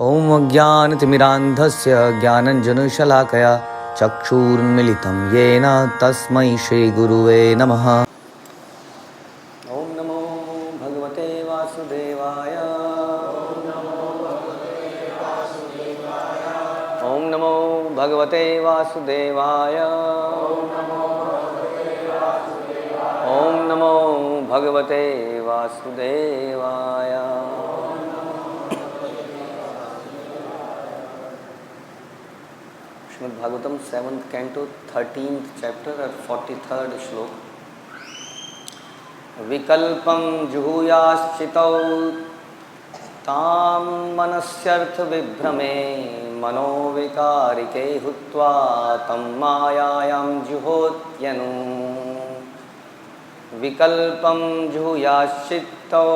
ॐ अज्ञानतिमिरान्धस्य ज्ञानञ्जनशलाकया चक्षुरुन्मिलितं येन तस्मै श्रीगुरुवे नमः। ॐ नमो भगवते वासुदेवाय। ॐ नमो भगवते वासुदेवाय। ॐ नमो भगवते वासुदेवाय। Shrimad Bhagavatam 7th canto 13th chapter और 43rd श्लोक। विकल्पं जुहुयाश्चितौ तां मनस्यर्थ विभ्रमे मनोविकारिके हुत्वा तं मायायां जुहोत्यनु। विकल्पं जुहुयाश्चितौ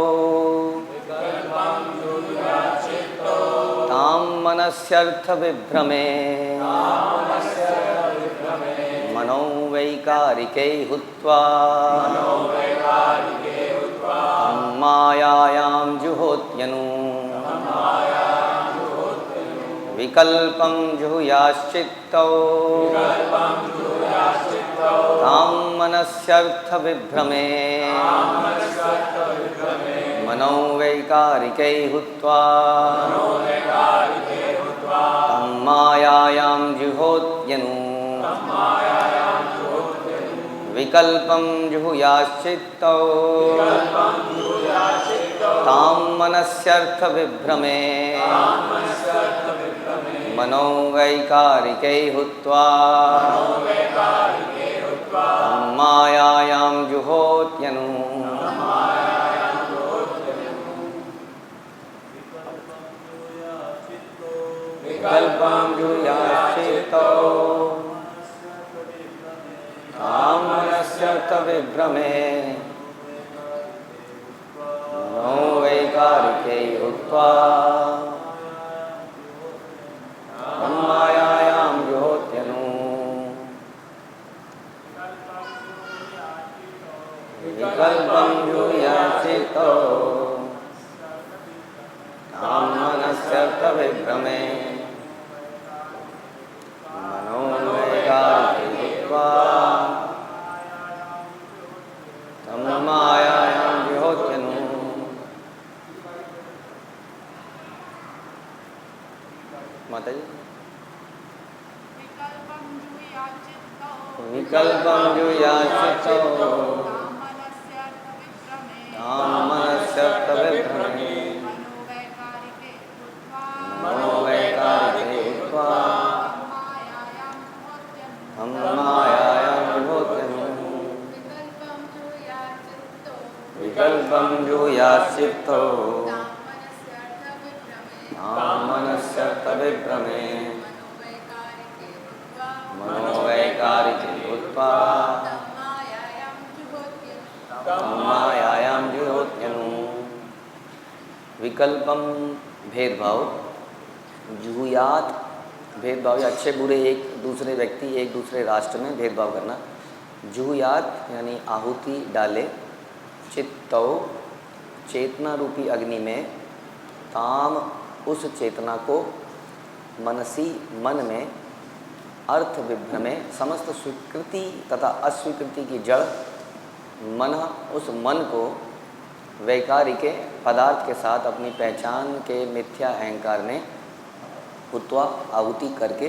तां मनस्यर्थ विभ्रमे मनोवैकारिके हुत्वा तं मायायां जुहोत्यनु। विकल्पं जुहुयाश्चित्तौ तां मनस्यर्थ विभ्रमे मनोवैकारिके हुत्वा तं मायायां जुहोत्यनु। विकल्पं जुहुयाश्चित्तौ तां मनस्यर्थ विभ्रमे मनोवैकारिके हुत्वा तं मायायां जुहोत्यनु। विकल्पं जुहुयाश्चित्तौ तां मनस्यर्थ विभ्रमे मनोवैकारिके हुत्वा तं मायायां जुहोत्यनु। विकल्पं जुहुयाश्चित्तौ तां मनस्यर्थ विभ्रमे मनोवैकारिके हुत्वा तं मायायां जुहोत्यनु। माताजी विकल्पं जुहुयाश्चित्तौ तां मनस्यर्थ विभ्रमे मनोवैकारिके हुत्वा तं मायायां जुहोत्यनु। विकल्पं जुहुयाश्चित्तौ तां मनस्यर्थ विभ्रमे मनोवैकारिके हुत्वा तं मायायां जुहोत्यनु। विकल्पम भेदभाव, जुहुयात भेदभाव या अच्छे बुरे एक दूसरे व्यक्ति एक दूसरे राष्ट्र में भेदभाव करना। जुहुयात यानी आहुति डाले, चित्तौ चेतना रूपी अग्नि में, ताम उस चेतना को, मनसी मन में, अर्थ विभ्रमे समस्त स्वीकृति तथा अस्वीकृति की जड़ मन उस मन को वैकारिके पदार्थ के साथ अपनी पहचान के मिथ्या अहंकार में हुत्वा आहुति करके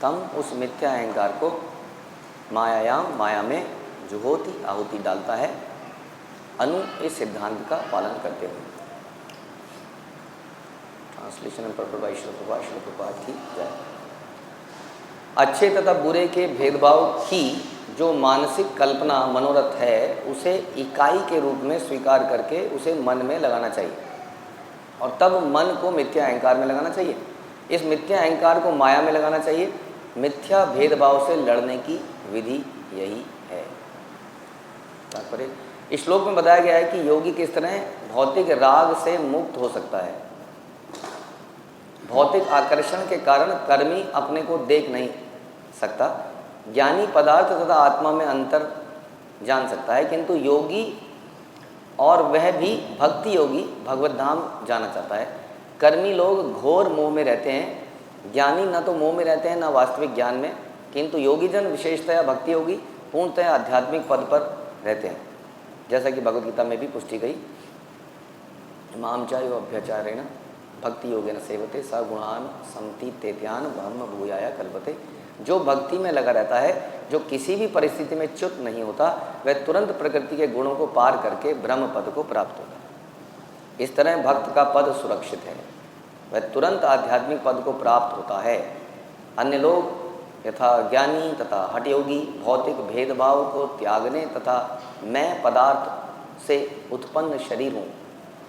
तम उस मिथ्या अहंकार को मायायाम माया में जुहोति आहुति डालता है। अनु इस सिद्धांत का पालन करते हुए। ट्रांसलेशन एंड परपेचुअल प्रभात की जय। अच्छे तथा बुरे के भेदभाव की जो मानसिक कल्पना मनोरथ है उसे इकाई के रूप में स्वीकार करके उसे मन में लगाना चाहिए और तब मन को मिथ्या अहंकार में लगाना चाहिए। इस मिथ्या अहंकार को माया में लगाना चाहिए। मिथ्या भेदभाव से लड़ने की विधि यही है। तात्पर्य इस श्लोक में बताया गया है कि योगी किस तरह भौतिक राग से मुक्त हो सकता है। भौतिक आकर्षण के कारण कर्मी अपने को देख नहीं सकता, ज्ञानी पदार्थ तथा आत्मा में अंतर जान सकता है, किंतु योगी और वह भी भक्ति योगी भगवत धाम जाना चाहता है। कर्मी लोग घोर मोह में रहते हैं, ज्ञानी न तो मोह में रहते हैं न वास्तविक ज्ञान में, किंतु योगी जन विशेषतया भक्ति योगी पूर्णतः आध्यात्मिक पद पर रहते हैं। जैसा कि भगवद गीता में भी पुष्टि गई, माम चायो अभ्यचारेण भक्ति योगेन सेवते स गुणान समतीत्येत्यान ब्रह्म भूयाय कल्पते। जो भक्ति में लगा रहता है, जो किसी भी परिस्थिति में च्युत नहीं होता, वह तुरंत प्रकृति के गुणों को पार करके ब्रह्म पद को प्राप्त होता है। इस तरह भक्त का पद सुरक्षित है, वह तुरंत आध्यात्मिक पद को प्राप्त होता है। अन्य लोग यथा ज्ञानी तथा हठयोगी भौतिक भेदभाव को त्यागने तथा मैं पदार्थ से उत्पन्न शरीर हूँ,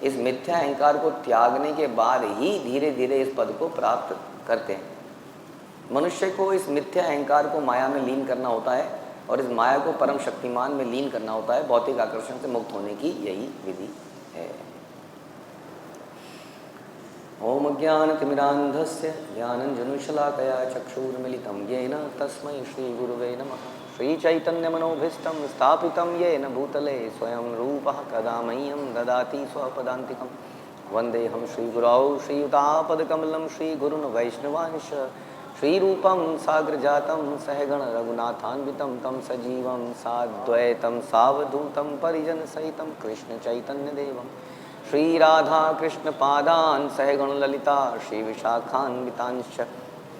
इस मिथ्या अहंकार को त्यागने के बाद ही धीरे धीरे इस पद को प्राप्त करते हैं। मनुष्य को इस मिथ्या अहंकार को माया में लीन करना होता है और इस माया को परम शक्तिमान में लीन करना होता है। भौतिक आकर्षण से मुक्त होने की यही विधि है। ओम ज्ञानतिमिरान्धस्य ज्ञानञ्जनशलाकया चक्षुर्मिलितं येन तस्मै श्रीगुरुवे नमः। श्रीचैतन्यमनोभीष्टं स्थापितं येन भूतले स्वयं रूपः कदा मह्यं ददाति स्वपदान्तिकं। वन्देऽहं श्रीगुरौ श्रीयुतापदकमलं श्रीगुरुन् वैष्णवांश्च श्रीरूपं साग्रजातं सहगण रघुनाथान्वितं तं सजीवं साद्वैतं सावधूतं परिजनसहितं कृष्णचैतन्यदेवं श्रीराधा कृष्णपादान् सहगण ललिता श्रीविशाखान्वितांश्च।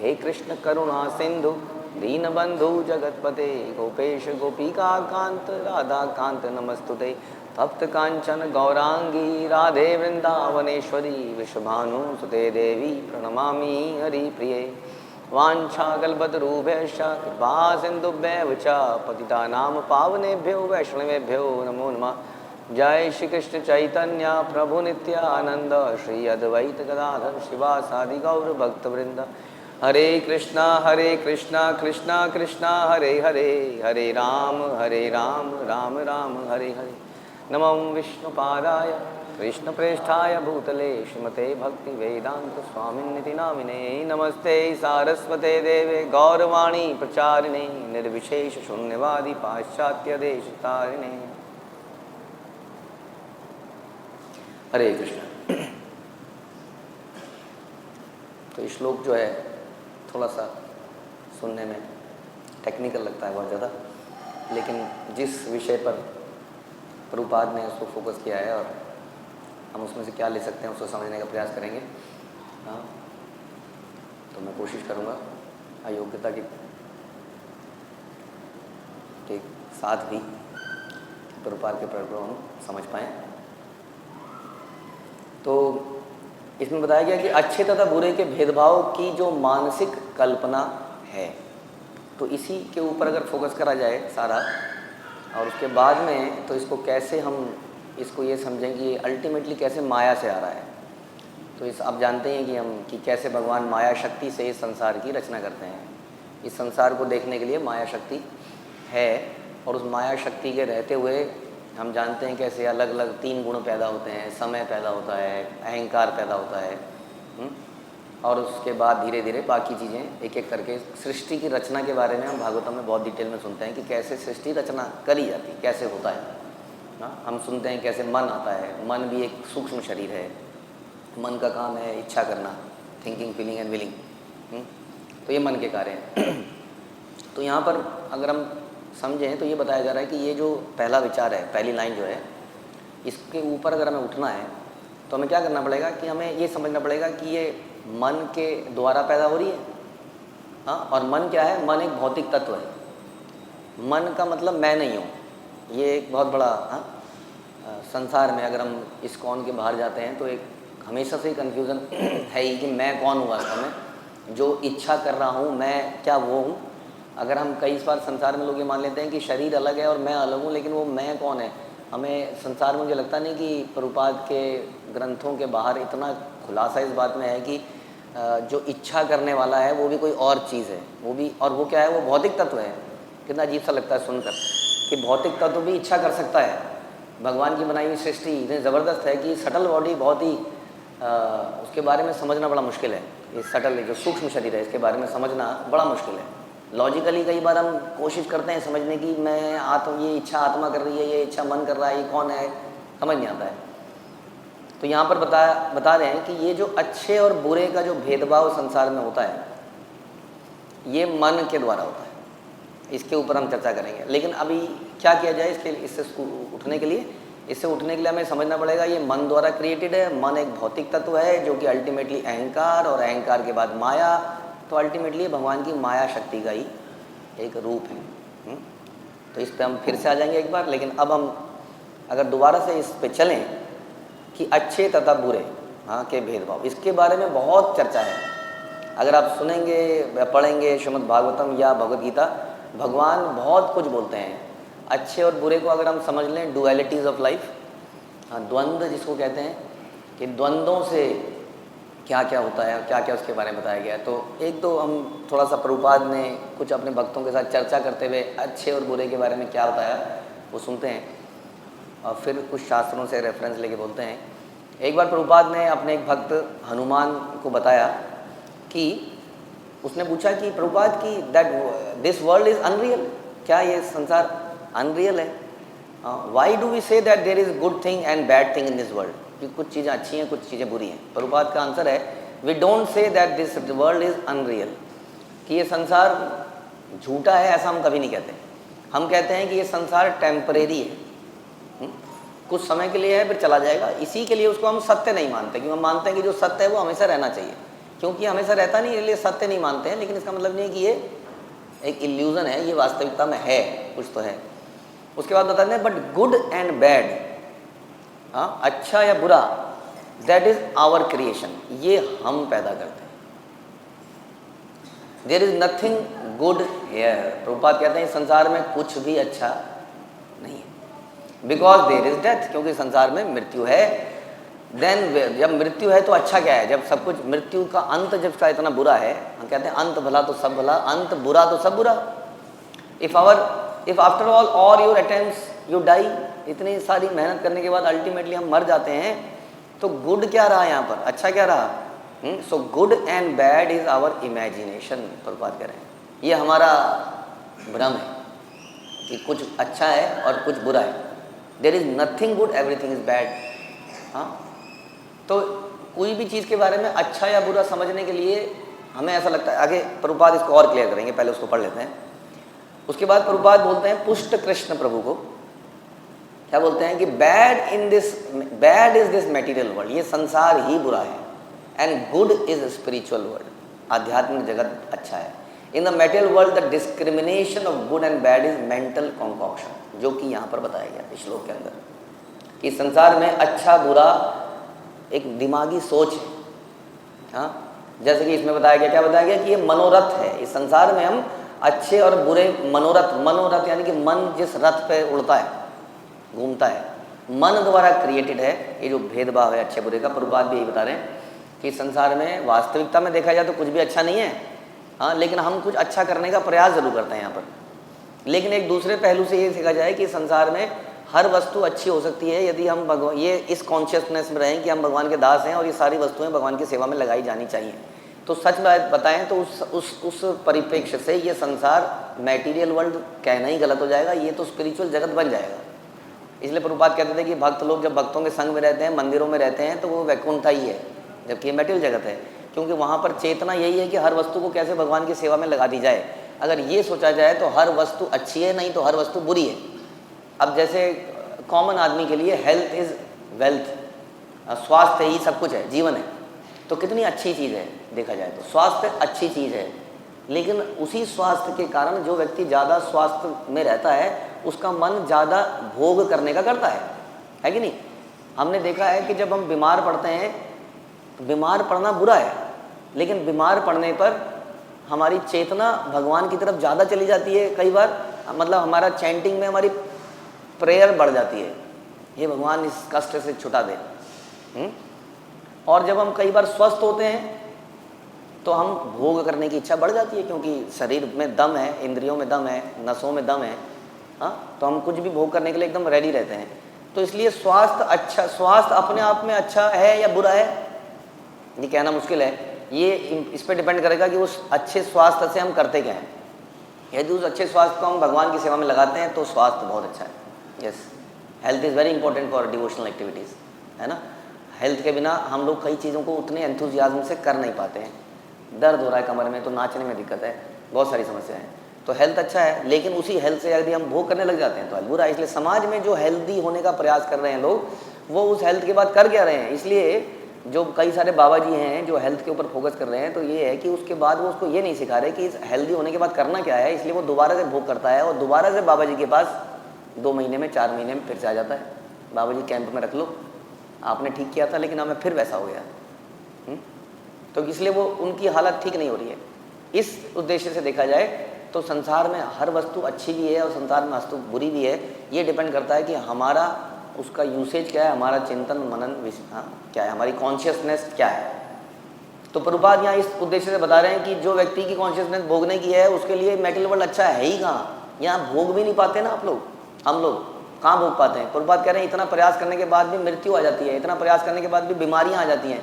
हे कृष्ण करुणा सिंधु दीनबंधु जगतपते गोपेश गोपिका कांत राधा कांत नमस्तुते। तप्त कांचन गौरांगी राधे वृंदावनेश्वरी विश्वभानुसुते देवी प्रणमामि हरिप्रिये। वाञ्छाकल्पतरुभ्यश्च कृपा सिन्धुभ्यैव च पतितानां पावनेभ्यो वैष्णवेभ्यो नमो नमः। जय श्री कृष्ण चैतन्य प्रभु नित्यानंद श्री अद्वैत गदाधर शिवासादि गौर भक्तवृंद। हरे कृष्णा कृष्णा कृष्णा हरे हरे, हरे राम राम राम हरे हरे। नमो विष्णुपादाय कृष्णप्रेष्ठाय भूतले श्रीमते भक्ति वेदांत स्वामिन्निति नामिने। नमस्ते सारस्वते देवे गौरवाणी प्रचारिणे निर्विशेष शून्यवादी पाश्चात्य देशतारिणे। हरे कृष्ण। तो श्लोक जो है थोड़ा सा सुनने में टेक्निकल लगता है बहुत ज़्यादा, लेकिन जिस विषय पर प्रभुपाद ने उसको फोकस किया है और हम उसमें से क्या ले सकते हैं उसको समझने का प्रयास करेंगे। हाँ, तो मैं कोशिश करूँगा अयोग्यता के साथ भी प्रभुपाद के प्रयोग को हम समझ पाएँ। तो इसमें बताया गया कि अच्छे तथा बुरे के भेदभाव की जो मानसिक कल्पना है, तो इसी के ऊपर अगर फोकस करा जाए सारा, और उसके बाद में तो इसको कैसे हम इसको ये समझें कि अल्टीमेटली कैसे माया से आ रहा है। तो इस आप जानते हैं कि कैसे भगवान माया शक्ति से इस संसार की रचना करते हैं। इस संसार को देखने के लिए माया शक्ति है, और उस माया शक्ति के रहते हुए हम जानते हैं कैसे अलग अलग 3 गुण पैदा होते हैं। समय पैदा होता है, अहंकार पैदा होता है, और उसके बाद धीरे धीरे बाकी चीज़ें एक एक करके। सृष्टि की रचना के बारे में हम भागवतम में बहुत डिटेल में सुनते हैं कि कैसे सृष्टि रचना करी जाती, कैसे होता है। हम सुनते हैं कैसे मन आता है। मन भी एक सूक्ष्म शरीर है। मन का काम है इच्छा करना, थिंकिंग फीलिंग एंड विलिंग। तो ये मन के कार्य हैं। तो यहाँ पर अगर हम समझें तो ये बताया जा रहा है कि ये जो पहला विचार है, पहली लाइन जो है, इसके ऊपर अगर हमें उठना है तो हमें क्या करना पड़ेगा कि हमें ये समझना पड़ेगा कि ये मन के द्वारा पैदा हो रही है। हाँ, और मन क्या है? मन एक भौतिक तत्व है। मन का मतलब मैं नहीं हूँ। ये एक बहुत बड़ा संसार में अगर हम इस कौन के बाहर जाते हैं तो एक हमेशा से कन्फ्यूज़न है ही कि मैं कौन हूँ वास्तव में। जो इच्छा कर रहा हूँ मैं क्या वो हूँ? अगर हम कई बार संसार में लोग ये मान लेते हैं कि शरीर अलग है और मैं अलग हूँ, लेकिन वो मैं कौन है? हमें संसार में मुझे लगता नहीं कि प्रभुपाद के ग्रंथों के बाहर इतना खुलासा इस बात में है कि जो इच्छा करने वाला है वो भी कोई और चीज़ है, वो भी, और वो क्या है? वो भौतिक तत्व है। कितना अजीब सा लगता है सुनकर कि भौतिक तत्व भी इच्छा कर सकता है। भगवान की बनाई हुई सृष्टि इतनी ज़बरदस्त है कि सटल बॉडी बहुत ही उसके बारे में समझना बड़ा मुश्किल है। ये सटल जो सूक्ष्म शरीर है इसके बारे में समझना बड़ा मुश्किल है। लॉजिकली कई बार हम कोशिश करते हैं समझने की, मैं ये इच्छा आत्मा कर रही है, ये इच्छा मन कर रहा है, ये कौन है, समझ नहीं आता है। तो यहाँ पर बता रहे हैं कि ये जो अच्छे और बुरे का जो भेदभाव संसार में होता है, ये मन के द्वारा होता है। इसके ऊपर हम चर्चा करेंगे। लेकिन अभी क्या किया जाए इससे उठने के लिए? इससे उठने के लिए हमें समझना पड़ेगा ये मन द्वारा क्रिएटेड है। मन एक भौतिक तत्व है जो कि अल्टीमेटली अहंकार, और अहंकार के बाद माया, तो अल्टीमेटली भगवान की माया शक्ति का ही एक रूप है। तो इस पे हम फिर से आ जाएंगे एक बार। लेकिन अब हम अगर दोबारा से इस पे चलें कि अच्छे तथा बुरे के भेदभाव, इसके बारे में बहुत चर्चा है। अगर आप सुनेंगे या पढ़ेंगे श्रीमद् भागवतम या भगवद गीता, भगवान बहुत कुछ बोलते हैं। अच्छे और बुरे को अगर हम समझ लें, डुअलिटीज़ ऑफ लाइफ, द्वंद्व जिसको कहते हैं, कि द्वंद्वों से क्या क्या होता है, क्या क्या उसके बारे में बताया गया है। तो एक दो हम थोड़ा सा प्रभुपाद ने कुछ अपने भक्तों के साथ चर्चा करते हुए अच्छे और बुरे के बारे में क्या बताया वो सुनते हैं, और फिर कुछ शास्त्रों से रेफरेंस लेके बोलते हैं। एक बार प्रभुपाद ने अपने एक भक्त हनुमान को बताया कि उसने पूछा कि प्रभुपाद की that this world is unreal, क्या ये संसार अनरियल है? Why do we say that there is good thing and bad thing in this world, कि कुछ चीज़ें अच्छी हैं, कुछ चीज़ें बुरी हैं। प्रभुपाद का आंसर है, we don't say that this world is unreal, कि ये संसार झूठा है, ऐसा हम कभी नहीं कहते। हम कहते हैं कि ये संसार टेम्परेरी है, कुछ समय के लिए है, फिर चला जाएगा। इसी के लिए उसको हम सत्य नहीं मानते, क्योंकि हम मानते हैं कि जो सत्य है वो हमेशा रहना चाहिए। क्योंकि हमेशा रहता नहीं, इसलिए सत्य नहीं मानते हैं। लेकिन इसका मतलब नहीं है कि ये एक इल्यूजन है, ये वास्तविकता में है, कुछ तो है। उसके बाद बताते हैं, बट गुड एंड बैड, अच्छा या बुरा, दैट इज आवर क्रिएशन, ये हम पैदा करते हैं। There is nothing good here, Prabhupada कहते हैं इस संसार में कुछ भी अच्छा नहीं है। बिकॉज देयर इज डेथ, क्योंकि संसार में मृत्यु है। देन जब मृत्यु है तो अच्छा क्या है? जब सब कुछ, मृत्यु का अंत जब का इतना बुरा है, हम कहते हैं अंत भला तो सब भला, अंत बुरा तो सब बुरा। If after all your attempts you die, इतनी सारी मेहनत करने के बाद अल्टीमेटली हम मर जाते हैं, तो गुड क्या रहा यहाँ पर, अच्छा क्या रहा? So good and bad is our imagination, Prabhupada कह रहे हैं। ये हमारा भ्रम है कि कुछ अच्छा है और कुछ बुरा है। There is nothing good, everything is bad. तो कोई भी चीज़ के बारे में अच्छा या बुरा समझने के लिए हमें ऐसा लगता है, आगे प्रभुपाद इसको और क्लियर करेंगे, पहले उसको पढ़ लेते हैं। उसके बाद प्रभुपाद बोलते हैं पुष्ट कृष्ण प्रभु को, क्या बोलते हैं कि bad is this material world, ये संसार ही बुरा है, and good is spiritual world, आध्यात्मिक जगत अच्छा है। In the material world the discrimination of good and bad is mental concoction, जो कि यहाँ पर बताया गया इस श्लोक के अंदर, कि संसार में अच्छा बुरा एक दिमागी सोच है। जैसे कि इसमें बताया गया, क्या बताया गया कि ये मनोरथ है। इस संसार में हम अच्छे और बुरे मनोरथ यानी कि मन जिस रथ पे उड़ता है, घूमता है, मन द्वारा क्रिएटेड है। ये जो भेदभाव है अच्छे बुरे का, प्रभुपाद भी यही बता रहे हैं कि संसार में वास्तविकता में देखा जाए तो कुछ भी अच्छा नहीं है, लेकिन हम कुछ अच्छा करने का प्रयास जरूर करते हैं यहाँ पर। लेकिन एक दूसरे पहलू से ये देखा जाए कि संसार में हर वस्तु अच्छी हो सकती है यदि हम भगवान, ये इस कॉन्शियसनेस में रहें कि हम भगवान के दास हैं और ये सारी वस्तुएं भगवान की सेवा में लगाई जानी चाहिए। तो सच बात बताएं तो उस परिप्रेक्ष्य से ये संसार मटेरियल वर्ल्ड कहना ही गलत हो जाएगा, ये तो स्पिरिचुअल जगत बन जाएगा। इसलिए प्रभुपाद कहते थे कि भक्त लोग जब भक्तों के संग में रहते हैं, मंदिरों में रहते हैं, तो वो वैकुंठ ही है, जबकि ये मटेरियल जगत है। क्योंकि वहाँ पर चेतना यही है कि हर वस्तु को कैसे भगवान की सेवा में लगा दी जाए। अगर ये सोचा जाए तो हर वस्तु अच्छी है, नहीं तो हर वस्तु बुरी है। अब जैसे कॉमन आदमी के लिए हेल्थ इज़ वेल्थ, स्वास्थ्य ही सब कुछ है, जीवन है, तो कितनी अच्छी चीज़ है देखा जाए तो। स्वास्थ्य अच्छी चीज़ है, लेकिन उसी स्वास्थ्य के कारण जो व्यक्ति ज़्यादा स्वास्थ्य में रहता है उसका मन ज़्यादा भोग करने का करता है कि नहीं? हमने देखा है कि जब हम बीमार पड़ते हैं, बीमार पड़ना बुरा है, लेकिन बीमार पड़ने पर हमारी चेतना भगवान की तरफ ज़्यादा चली जाती है। कई बार मतलब हमारा चैंटिंग में हमारी प्रेयर बढ़ जाती है, ये भगवान इस कष्ट से छुटा दे। और जब हम कई बार स्वस्थ होते हैं तो हम भोग करने की इच्छा बढ़ जाती है, क्योंकि शरीर में दम है, इंद्रियों में दम है, नसों में दम है, तो हम कुछ भी भोग करने के लिए एकदम रेडी रहते हैं। तो इसलिए स्वास्थ्य अपने आप में अच्छा है या बुरा है ये कहना मुश्किल है। ये इस पर डिपेंड करेगा कि उस अच्छे स्वास्थ्य से हम करते क्या हैं। यदि उस अच्छे स्वास्थ्य को हम भगवान की सेवा में लगाते हैं तो स्वास्थ्य बहुत अच्छा है। Yes, health is very important for devotional activities, है ना। हेल्थ के बिना हम लोग कई चीज़ों को उतने एंथुजियाज्म से कर नहीं पाते हैं। दर्द हो रहा है कमर में तो नाचने में दिक्कत है, बहुत सारी समस्याएं हैं। तो हेल्थ अच्छा है, लेकिन उसी हेल्थ से यदि हम भोग करने लग जाते हैं तो बुरा है। इसलिए समाज में जो हेल्दी होने का प्रयास कर रहे हैं लोग, वो उस हेल्थ के बाद कर क्या रहे हैं। इसलिए जो कई सारे बाबा जी हैं जो हेल्थ के ऊपर फोकस कर रहे हैं, तो ये है कि उसके बाद वो उसको ये नहीं सिखा रहे कि इस हेल्दी होने के बाद करना क्या है। इसलिए वो दोबारा से भोग करता है और दोबारा से बाबा जी के पास 2 महीने में 4 महीने में फिर से आ जाता है। बाबा जी कैंप में रख लो, आपने ठीक किया था लेकिन अब मैं फिर वैसा हो गया। तो इसलिए वो उनकी हालत ठीक नहीं हो रही है। इस उद्देश्य से देखा जाए तो संसार में हर वस्तु अच्छी भी है और संसार में वस्तु बुरी भी है। ये डिपेंड करता है कि हमारा उसका यूसेज क्या है, हमारा चिंतन मनन क्या है, हमारी कॉन्शियसनेस क्या है। तो प्रभुपाद यहाँ इस उद्देश्य से बता रहे हैं कि जो व्यक्ति की कॉन्शियसनेस भोगने की है उसके लिए मेटल वर्ल्ड अच्छा है ही कहाँ। यहाँ भोग भी नहीं पाते ना आप लोग, हम लोग कहाँ भोग पाते हैं। प्रभुपाद कह रहे हैं इतना प्रयास करने के बाद भी मृत्यु आ जाती है, इतना प्रयास करने के बाद भी बीमारियाँ आ जाती हैं,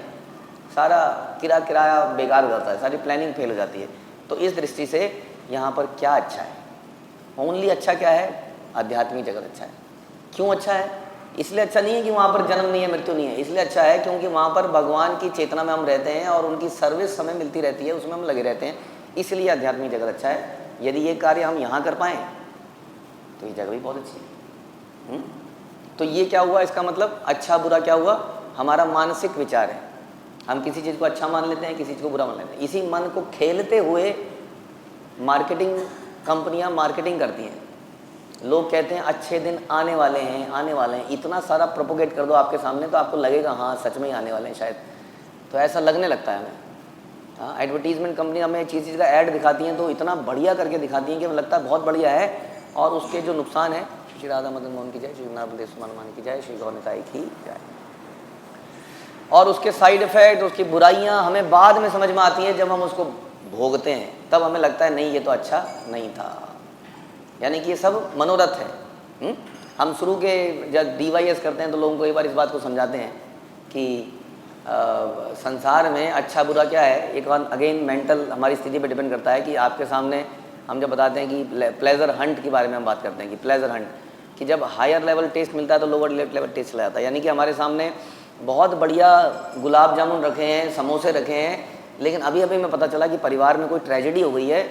सारा किराया बेकार हो जाता है, सारी प्लानिंग फेल हो जाती है। तो इस दृष्टि से यहाँ पर क्या अच्छा है, ओनली अच्छा क्या है, आध्यात्मिक जगत अच्छा है। क्यों अच्छा है? इसलिए अच्छा नहीं है कि वहाँ पर जन्म नहीं है, मृत्यु नहीं है। इसलिए अच्छा है क्योंकि वहाँ पर भगवान की चेतना में हम रहते हैं और उनकी सर्विस हमें मिलती रहती है, उसमें हम लगे रहते हैं। इसलिए आध्यात्मिक जगत अच्छा है। यदि ये कार्य हम यहाँ कर पाएँ तो ये जगह भी बहुत अच्छी है। तो ये क्या हुआ, इसका मतलब अच्छा बुरा क्या हुआ, हमारा मानसिक विचार है। हम किसी चीज़ को अच्छा मान लेते हैं, किसी चीज़ को बुरा मान लेते हैं। इसी मन को खेलते हुए मार्केटिंग कंपनियां मार्केटिंग करती हैं। लोग कहते हैं अच्छे दिन आने वाले हैं, आने वाले हैं। इतना सारा प्रोपोगेट कर दो आपके सामने तो आपको लगेगा हाँ सच में ही आने वाले हैं शायद। तो ऐसा लगने लगता है हमें। हाँ, एडवर्टीजमेंट कंपनी हमें चीज़ का ऐड दिखाती हैं तो इतना बढ़िया करके दिखाती हैं कि हमें लगता है बहुत बढ़िया है, और उसके जो नुकसान है, श्री राधा मदन मोहन की जय, श्री नारदेश मान की जय, श्री गौरताई की जय, और उसके साइड इफ़ेक्ट, उसकी बुराइयां हमें बाद में समझ में आती हैं। जब हम उसको भोगते हैं तब हमें लगता है नहीं ये तो अच्छा नहीं था। यानी कि ये सब मनोरथ है। हम शुरू के जब DYS करते हैं तो लोगों को एक बार इस बात को समझाते हैं कि संसार में अच्छा बुरा क्या है। एक बार अगेन मेंटल हमारी स्थिति पे डिपेंड करता है कि आपके सामने हम जब बताते हैं कि प्लेजर हंट के बारे में हम बात करते हैं कि प्लेजर हंट, कि जब हायर लेवल टेस्ट मिलता है तो लोअर लेवल टेस्ट चला जाता है। यानी कि हमारे सामने बहुत बढ़िया गुलाब जामुन रखे हैं, समोसे रखे हैं, लेकिन अभी अभी हमें पता चला कि परिवार में कोई ट्रेजेडी हो गई है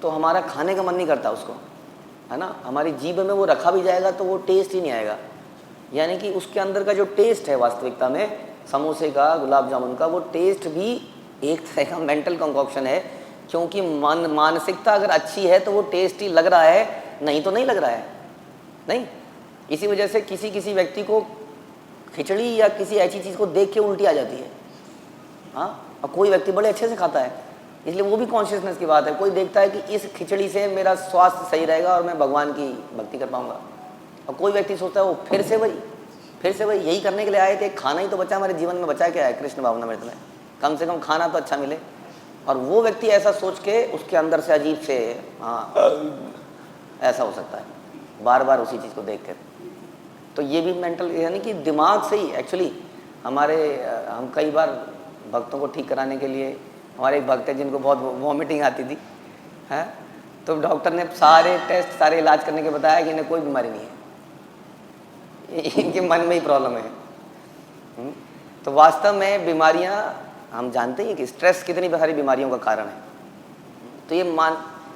तो हमारा खाने का मन नहीं करता उसको, है ना। हमारी जीभ में वो रखा भी जाएगा तो वो टेस्ट ही नहीं आएगा। यानी कि उसके अंदर का जो टेस्ट है वास्तविकता में समोसे का, गुलाब जामुन का, वो टेस्ट भी एक तरह का मेंटल कंकॉक्शन है। क्योंकि मानसिकता अगर अच्छी है तो वो टेस्ट ही लग रहा है, नहीं तो नहीं लग रहा है, नहीं। इसी वजह से किसी किसी व्यक्ति को खिचड़ी या किसी ऐसी चीज़ को देख के उल्टी आ जाती है। हाँ, और कोई व्यक्ति बड़े अच्छे से खाता है, इसलिए वो भी कॉन्शियसनेस की बात है। कोई देखता है कि इस खिचड़ी से मेरा स्वास्थ्य सही रहेगा और मैं भगवान की भक्ति कर पाऊंगा, और कोई व्यक्ति सोचता है वो फिर से वही यही करने के लिए आए थे, खाना ही तो बचा हमारे जीवन में, बचा क्या है कृष्ण भावनामृत में, कम से कम खाना तो अच्छा मिले। और वो व्यक्ति ऐसा सोच के उसके अंदर से अजीब से हाँ ऐसा हो सकता है बार बार उसी चीज़ को देख कर। तो ये भी मेंटल, यानी कि दिमाग से ही एक्चुअली हम कई बार भक्तों को ठीक कराने के लिए, हमारे एक भक्त है जिनको बहुत वॉमिटिंग आती थी, है, तो डॉक्टर ने सारे टेस्ट सारे इलाज करने के बताया कि इन्हें कोई बीमारी नहीं है, इनके मन में ही प्रॉब्लम है। तो वास्तव में बीमारियां हम जानते हैं कि स्ट्रेस कितनी सारी बीमारियों का कारण है। तो ये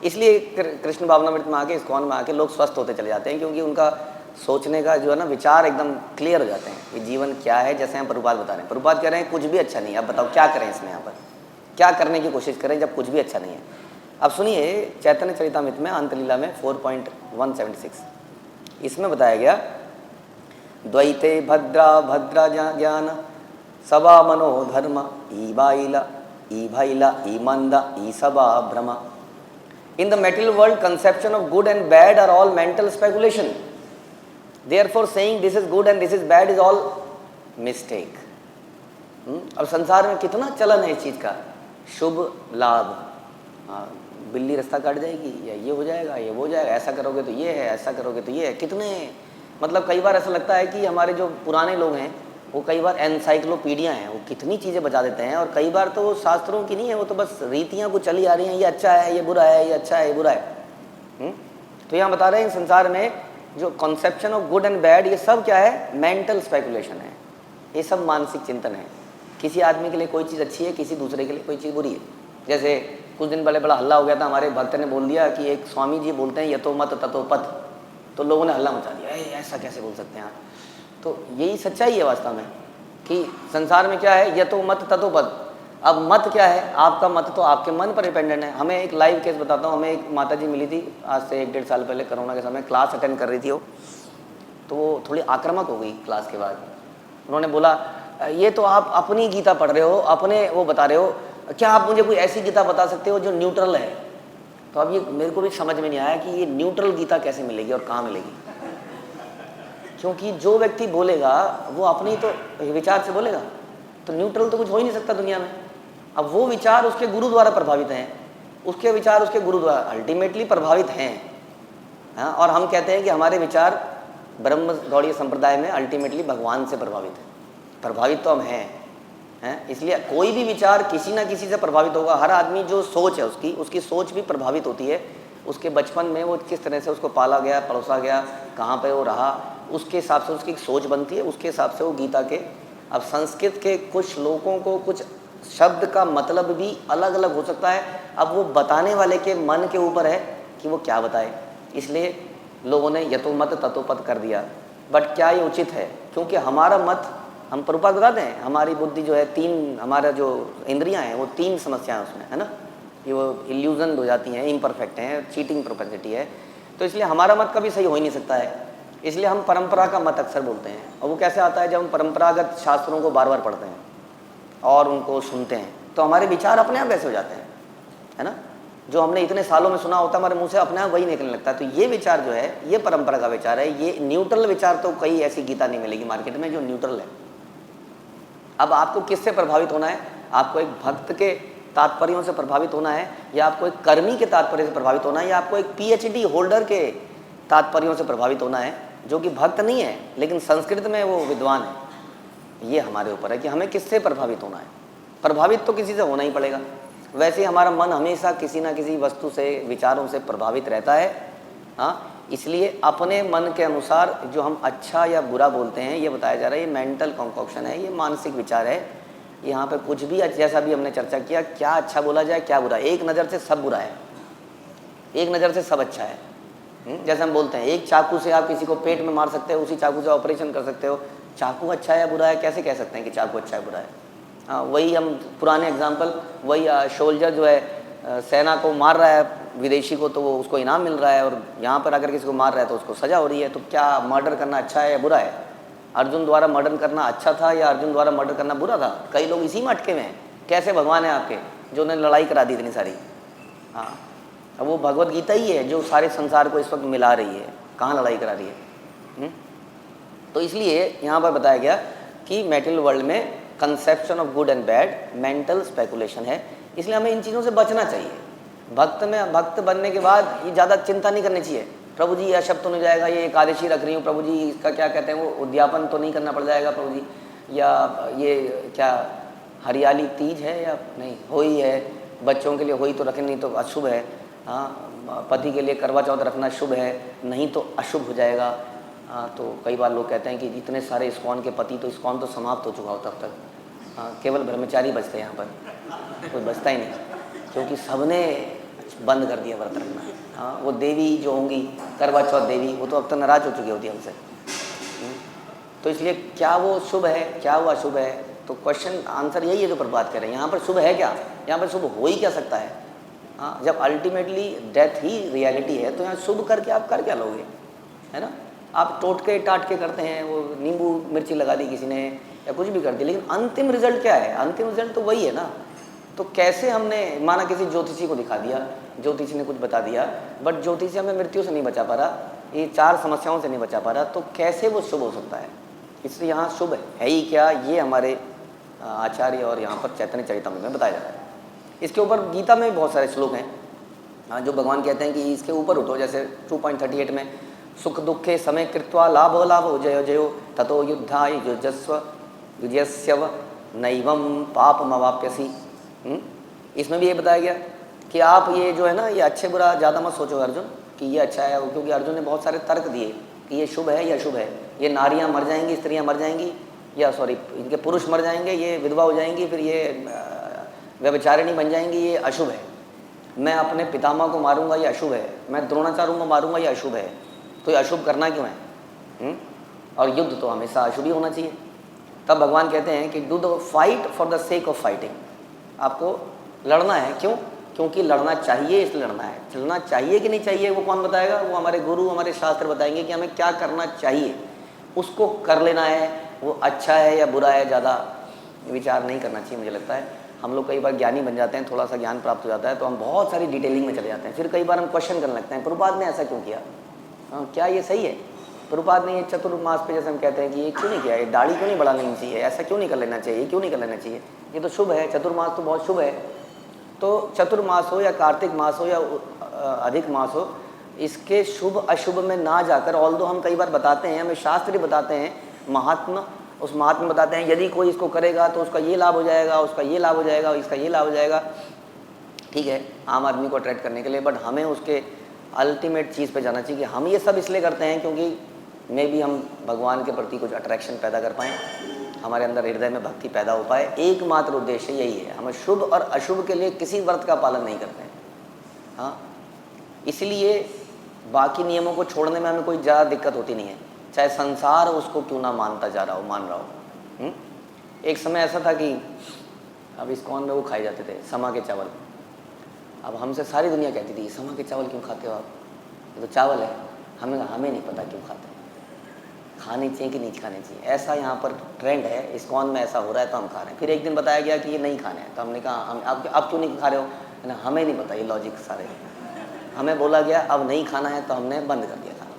इसलिए कृष्ण भावनामृत में आके, इस्कॉन में आके लोग स्वस्थ होते चले जाते हैं, क्योंकि उनका सोचने का जो है ना विचार एकदम क्लियर हो जाते हैं कि जीवन क्या है। जैसे हम प्रभुपाद बता रहे हैं, प्रभुपाद कह रहे हैं कुछ भी अच्छा नहीं है, अब बताओ क्या करें इसमें, यहाँ पर क्या करने की कोशिश करें जब कुछ भी अच्छा नहीं है। अब सुनिए चैतन्य चरितामृत में अंतलीला में 4.176 इसमें बताया गया, द्वैते भद्रा ज्ञान सबा मनोधर्म ई भैला ई मंदा ई सबा भ्रम। In the material world, conception of good and bad are all mental speculation. Therefore, saying this is good and this is bad is all mistake. अब संसार में कितना चलन है इस चीज़ का, शुभ लाभ, बिल्ली रास्ता काट जाएगी या ये हो जाएगा, ये हो जाएगा, ऐसा करोगे तो ये है, ऐसा करोगे तो ये है। कितने मतलब कई बार ऐसा लगता है कि हमारे जो पुराने लोग हैं वो कई बार एनसाइक्लोपीडिया हैं, वो कितनी चीज़ें बता देते हैं। और कई बार तो वो शास्त्रों की नहीं है, वो तो बस रीतियाँ कुछ चली आ रही हैं, ये अच्छा है, ये बुरा है, ये अच्छा है, ये बुरा है। तो यहाँ बता रहे हैं संसार में जो conception of good and bad, ये सब क्या है, मेंटल स्पेकुलेशन है। ये सब मानसिक चिंतन है। किसी आदमी के लिए कोई चीज़ अच्छी है, किसी दूसरे के लिए कोई चीज़ बुरी है। जैसे कुछ दिन पहले बड़ा हल्ला हो गया था, हमारे भक्त ने बोल दिया कि एक स्वामी जी बोलते हैं यतो मत ततो पथ, तो लोगों ने हल्ला मचा दिया, ऐसा कैसे बोल सकते हैं आप। तो यही सच्चाई है वास्तव में कि संसार में क्या है, यतो मत ततो पथ। अब मत क्या है, आपका मत तो आपके मन पर डिपेंडेंट है। हमें एक लाइव केस बताता हूँ। हमें एक माता जी मिली थी आज से 1-1.5 साल पहले, कोरोना के समय क्लास अटेंड कर रही थी वो, तो वो थोड़ी आक्रामक हो गई क्लास के बाद। उन्होंने बोला ये तो आप अपनी गीता पढ़ रहे हो, अपने वो बता रहे हो, क्या आप मुझे कोई ऐसी गीता बता सकते हो जो न्यूट्रल है। तो अब ये मेरे को भी समझ में नहीं आया कि ये न्यूट्रल गीता कैसे मिलेगी और कहाँ मिलेगी, क्योंकि जो व्यक्ति बोलेगा वो अपनी तो विचार से बोलेगा, तो न्यूट्रल तो कुछ हो ही नहीं सकता दुनिया में। अब वो विचार उसके गुरु द्वारा प्रभावित हैं, उसके विचार उसके गुरु द्वारा अल्टीमेटली प्रभावित हैं। हाँ, और हम कहते हैं कि हमारे विचार ब्रह्म गौड़ीय संप्रदाय में अल्टीमेटली भगवान से प्रभावित है। प्रभावित तो हम हैं, इसलिए कोई भी विचार किसी ना किसी से प्रभावित होगा। हर आदमी जो सोच है उसकी सोच भी प्रभावित होती है। उसके बचपन में वो किस तरह से उसको पाला गया, परोसा गया, कहाँ पे वो रहा, उसके हिसाब से उसकी सोच बनती है, उसके हिसाब से वो गीता के। अब संस्कृत के कुछ लोगों को कुछ शब्द का मतलब भी अलग अलग हो सकता है। अब वो बताने वाले के मन के ऊपर है कि वो क्या बताए, इसलिए लोगों ने यतो मत ततो पथ कर दिया। बट क्या ये उचित है? क्योंकि हमारा मत, हम प्रभुपाद बताते हैं, हमारी बुद्धि जो है तीन, हमारा जो इंद्रियां हैं वो तीन समस्याएं उसमें है ना, ये वो इल्यूजन हो जाती हैं, इम्परफेक्ट हैं, चीटिंग प्रोपेंसिटी है। तो इसलिए हमारा मत कभी सही हो ही नहीं सकता है। इसलिए हम परंपरा का मत अक्सर बोलते हैं। और वो कैसे आता है, जब हम परंपरागत शास्त्रों को बार बार पढ़ते हैं और उनको सुनते हैं तो हमारे विचार अपने आप वैसे हो जाते हैं, है ना। जो हमने इतने सालों में सुना होता है हमारे मुंह से अपने आप वही निकलने लगता है। तो ये विचार जो है ये परंपरा का विचार है। ये न्यूट्रल विचार तो कई ऐसी गीता नहीं मिलेगी मार्केट में जो न्यूट्रल है। अब आपको किससे प्रभावित होना है? आपको एक भक्त के तात्पर्यों से प्रभावित होना है, या आपको एक कर्मी के तात्पर्य से प्रभावित होना है, या आपको एक PhD होल्डर के तात्पर्यों से प्रभावित होना है जो कि भक्त नहीं है लेकिन संस्कृत में वो विद्वान है। ये हमारे ऊपर है कि हमें किससे प्रभावित होना है। प्रभावित तो किसी से होना ही पड़ेगा। वैसे ही हमारा मन हमेशा किसी ना किसी वस्तु से, विचारों से प्रभावित रहता है। हाँ, इसलिए अपने मन के अनुसार जो हम अच्छा या बुरा बोलते हैं, ये बताया जा रहा है, ये मेंटल कॉन्कॉक्शन है, ये मानसिक विचार है। यहाँ पे कुछ भी, जैसा भी हमने चर्चा किया, क्या अच्छा बोला जाए क्या बुरा। एक नज़र से सब बुरा है, एक नज़र से सब अच्छा है। जैसे हम बोलते हैं एक चाकू से आप किसी को पेट में मार सकते हो, उसी चाकू से ऑपरेशन कर सकते हो। चाकू अच्छा है या बुरा है, कैसे कह सकते हैं कि चाकू अच्छा है बुरा है? हाँ, वही हम पुराने एग्जाम्पल, वही सोल्जर जो है सेना को मार रहा है विदेशी को, तो वो उसको इनाम मिल रहा है, और यहाँ पर अगर किसी को मार रहा है तो उसको सज़ा हो रही है। तो क्या मर्डर करना अच्छा है या बुरा है? अर्जुन द्वारा मर्डर करना अच्छा था या अर्जुन द्वारा मर्डर करना बुरा था? कई लोग इसी में अटके में हैं। कैसे भगवान है आपके जो उन्हें लड़ाई करा दी इतनी सारी? हाँ, अब वो भगवत गीता ही है जो सारे संसार को इस वक्त मिला रही है, कहाँ लड़ाई करा रही है। तो इसलिए यहाँ पर बताया गया कि मेटेरियल वर्ल्ड में conception of good and bad mental speculation है, इसलिए हमें इन चीज़ों से बचना चाहिए। भक्त बनने के बाद ये ज़्यादा चिंता नहीं करनी चाहिए, प्रभु जी ये अशुभ तो नहीं जाएगा, ये एकादशी रख रही हूँ प्रभु जी, इसका क्या कहते हैं वो उद्यापन तो नहीं करना पड़ जाएगा प्रभु जी, या ये क्या हरियाली तीज है या नहीं, होई है, बच्चों के लिए होई तो रखें नहीं तो अशुभ है। हाँ, पति के लिए करवा चौथ रखना शुभ है, नहीं तो अशुभ हो जाएगा। तो कई बार लोग कहते हैं कि इतने सारे इस्कॉन के पति, तो इस्कॉन तो समाप्त हो चुका हो तब तक। केवल ब्रह्मचारी बचते हैं यहाँ पर, कोई बचता ही नहीं, क्योंकि सबने बंद कर दिया व्रत रखना। हाँ, वो देवी जो होंगी करवा चौथ देवी, वो तो अब तक नाराज हो चुकी होती है हमसे। तो इसलिए क्या वो शुभ है, क्या वो अशुभ है? तो क्वेश्चन आंसर यही है जो प्रभुपाद कह रहे हैं। यहाँ पर शुभ है क्या? यहाँ पर शुभ हो ही क्या सकता है? हाँ, जब अल्टीमेटली डेथ ही रियलिटी है तो यहाँ शुभ करके आप कर क्या लोगे, है ना। आप टोटके टाटके करते हैं, वो नींबू मिर्ची लगा दी किसी ने या कुछ भी कर दिया, लेकिन अंतिम रिजल्ट क्या है? अंतिम रिजल्ट तो वही है ना। तो कैसे हमने माना किसी ज्योतिषी को दिखा दिया, ज्योतिषी ने कुछ बता दिया, बट ज्योतिषी हमें मृत्यु से नहीं बचा पा रहा, ये 4 समस्याओं से नहीं बचा पा रहा, तो कैसे वो शुभ हो सकता है? इसलिए यहाँ शुभ है ही क्या, ये हमारे आचार्य और यहाँ पर चैतन्य चरितामृत में बताया जा रहा है। इसके ऊपर गीता में भी बहुत सारे श्लोक हैं जो भगवान कहते हैं कि इसके ऊपर उठो। जैसे 2.38 में सुख दुखे समय कृत्वा लाभो लाभो जयो जयो ततो युद्धाय युजस्व युजस्यव नैवम पापमवाप्यसि। इसमें भी ये बताया गया कि आप ये जो है ना, ये अच्छे बुरा ज़्यादा मत सोचो अर्जुन कि ये अच्छा है, क्योंकि अर्जुन ने बहुत सारे तर्क दिए कि ये शुभ है या अशुभ है, ये नारियां मर जाएंगी, स्त्रियां मर जाएंगी, या सॉरी इनके पुरुष मर जाएंगे, ये विधवा हो जाएंगी, फिर ये व्यभिचारिणी बन जाएंगी, ये अशुभ है। मैं अपने पितामह को मारूंगा, ये अशुभ है। मैं द्रोणाचार्यों को मारूंगा, ये अशुभ है। तो ये अशुभ करना क्यों है? और युद्ध तो हमेशा अशुभ ही होना चाहिए। तब भगवान कहते हैं कि do the fight for the sake of fighting. आपको लड़ना है, क्यों? क्योंकि लड़ना चाहिए, इसलिए लड़ना है। चलना चाहिए कि नहीं चाहिए वो कौन बताएगा? वो हमारे गुरु, हमारे शास्त्र बताएंगे कि हमें क्या करना चाहिए, उसको कर लेना है। वो अच्छा है या बुरा है ज़्यादा विचार नहीं करना चाहिए। मुझे लगता है हम लोग कई बार ज्ञानी बन जाते हैं, थोड़ा सा ज्ञान प्राप्त हो जाता है तो हम बहुत सारी डिटेलिंग में चले जाते हैं। फिर कई बार हम क्वेश्चन करने लगते हैं, प्रभुपाद ने ऐसा क्यों किया? हाँ, क्या ये सही है? प्रभुपाद ने ये चतुर्मास पे जैसे हम कहते हैं कि ये क्यों नहीं किया, ये दाढ़ी क्यों नहीं बढ़ा लेनी चाहिए, ऐसा क्यों नहीं कर लेना चाहिए, क्यों नहीं कर लेना चाहिए, ये तो शुभ है, चतुर्मास तो बहुत शुभ है। तो चतुर्मास हो या कार्तिक मास हो या अधिक मास हो, इसके शुभ अशुभ में ना जाकर, ऑल्दो हम कई बार बताते हैं, हमें शास्त्र बताते हैं, महात्मा उस महात्मा बताते हैं यदि कोई इसको करेगा तो उसका ये लाभ हो जाएगा, उसका ये लाभ हो जाएगा, इसका ये लाभ हो जाएगा। ठीक है, आम आदमी को अट्रैक्ट करने के लिए, बट हमें उसके अल्टीमेट चीज़ पे जाना चाहिए कि हम ये सब इसलिए करते हैं क्योंकि मे भी हम भगवान के प्रति कुछ अट्रैक्शन पैदा कर पाएँ, हमारे अंदर हृदय में भक्ति पैदा हो पाए। एकमात्र उद्देश्य यही है। हम शुभ और अशुभ के लिए किसी व्रत का पालन नहीं करते हैं। हाँ, इसलिए बाकी नियमों को छोड़ने में हमें कोई ज़्यादा दिक्कत होती नहीं है, चाहे संसार उसको क्यों ना मानता जा रहा हो, मान रहा हो। एक समय ऐसा था कि अब इस्कॉन में वो खाए जाते थे समा के चावल। अब हमसे सारी दुनिया कहती थी समा के चावल क्यों खाते हो आप, ये तो चावल है। हमें नहीं पता क्यों खाते हैं, खाने चाहिए कि नहीं खाने चाहिए, ऐसा यहाँ पर ट्रेंड है, इस्कॉन में ऐसा हो रहा है तो हम खा रहे हैं। फिर एक दिन बताया गया कि ये नहीं खाने हैं, तो हमने कहा हम आप क्यों नहीं खा रहे हो? ना, हमें नहीं पता, ये लॉजिक सारे हमें बोला गया अब नहीं खाना है तो हमने बंद कर दिया खाना।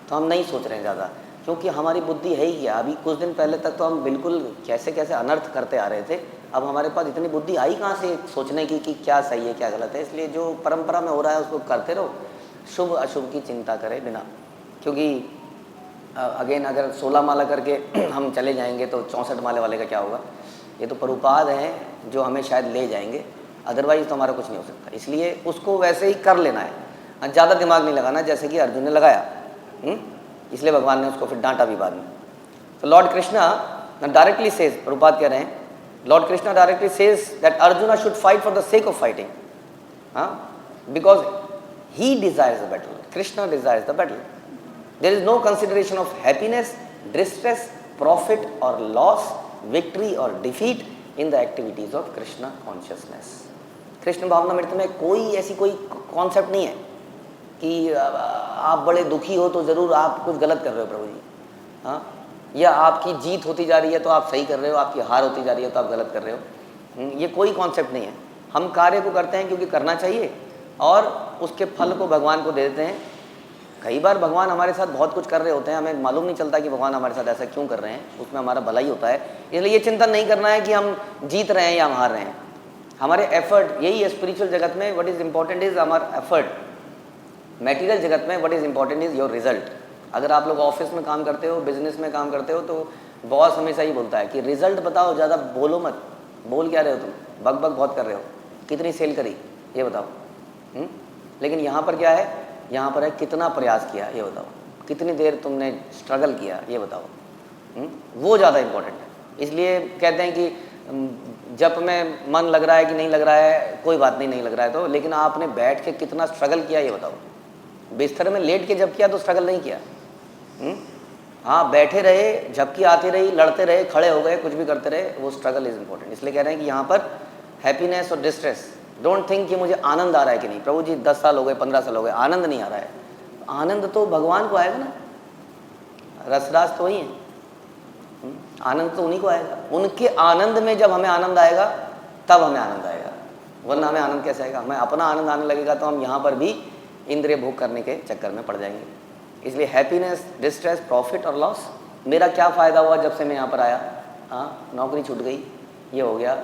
तो हम नहीं सोच रहे हैं ज़्यादा, क्योंकि हमारी बुद्धि है ही क्या। अभी कुछ दिन पहले तक तो हम बिल्कुल कैसे कैसे अनर्थ करते आ रहे थे, अब हमारे पास इतनी बुद्धि आई कहाँ से सोचने की कि क्या सही है क्या गलत है। इसलिए जो परंपरा में हो रहा है उसको करते रहो, शुभ अशुभ की चिंता करे बिना। क्योंकि अगेन अगर 16 माला करके हम चले जाएंगे तो 64 माले वाले का क्या होगा? ये तो प्रभुपाद हैं जो हमें शायद ले जाएंगे, अदरवाइज तो हमारा कुछ नहीं हो सकता। इसलिए उसको वैसे ही कर लेना है, ज़्यादा दिमाग नहीं लगाना, जैसे कि अर्जुन ने लगाया। इसलिए भगवान ने उसको फिर डांटा भी बाद में। तो Lord Krishna directly says, Prabhupada कह रहे हैं, Lord Krishna directly says that Arjun should fight for the sake of fighting, because he desires the battle, Krishna desires the battle. There is no consideration of happiness, distress, profit or loss, victory or defeat in the activities of Krishna consciousness. Krishna भावनामृत में कोई ऐसी कोई concept नहीं है कि आप बड़े दुखी हो तो ज़रूर आप कुछ गलत कर रहे हो प्रभु जी, हाँ, या आपकी जीत होती जा रही है तो आप सही कर रहे हो, आपकी हार होती जा रही है तो आप गलत कर रहे हो। ये कोई कॉन्सेप्ट नहीं है। हम कार्य को करते हैं क्योंकि करना चाहिए और उसके फल को भगवान को दे देते हैं। कई बार भगवान हमारे साथ बहुत कुछ कर रहे होते हैं, हमें मालूम नहीं चलता कि भगवान हमारे साथ ऐसा क्यों कर रहे हैं, उसमें हमारा भला ही होता है। इसलिए ये चिंतन नहीं करना है कि हम जीत रहे हैं या हम हार रहे हैं। हमारे एफर्ट यही है स्पिरिचुअल जगत में, व्हाट इज़ इंपॉर्टेंट इज हमारा एफर्ट। मटेरियल जगत में what is important is your result. अगर आप लोग ऑफिस में काम करते हो, बिजनेस में काम करते हो, तो बॉस हमेशा ही बोलता है कि रिजल्ट बताओ, ज़्यादा बोलो मत। बोल क्या रहे हो तुम, बक बक बहुत कर रहे हो, कितनी सेल करी ये बताओ। लेकिन यहाँ पर क्या है, यहाँ पर है कितना प्रयास किया ये बताओ, कितनी देर तुमने स्ट्रगल किया ये बताओ। वो ज़्यादा इम्पोर्टेंट है। इसलिए कहते हैं कि जब में मन लग रहा है कि नहीं लग रहा है, कोई बात नहीं, नहीं लग रहा है तो, लेकिन आपने बैठ के कितना स्ट्रगल किया ये बताओ। बिस्तर में लेट के जब किया तो स्ट्रगल नहीं किया। हाँ, बैठे रहे, झपकी आती रही, लड़ते रहे, खड़े हो गए, कुछ भी करते रहे, वो स्ट्रगल इज़ इम्पोर्टेंट। इसलिए कह रहे हैं कि यहाँ पर हैप्पीनेस और डिस्ट्रेस, डोंट थिंक कि मुझे आनंद आ रहा है कि नहीं। प्रभु जी 10 साल हो गए, 15 साल हो गए, आनंद नहीं आ रहा है। आनंद तो भगवान को आएगा ना, रसराज तो वही है, आनंद तो उन्हीं को आएगा। उनके आनंद में जब हमें आनंद आएगा तब हमें आनंद आएगा, वरना हमें आनंद कैसे आएगा? हमें अपना आनंद आने लगेगा तो हम यहाँ पर भी इंद्रिय भोग करने के चक्कर में पड़ जाएंगे। इसलिए हैप्पीनेस, डिस्ट्रेस, प्रॉफिट और लॉस, मेरा क्या फ़ायदा हुआ जब से मैं यहाँ पर आया? हाँ, नौकरी छूट गई, ये हो गया,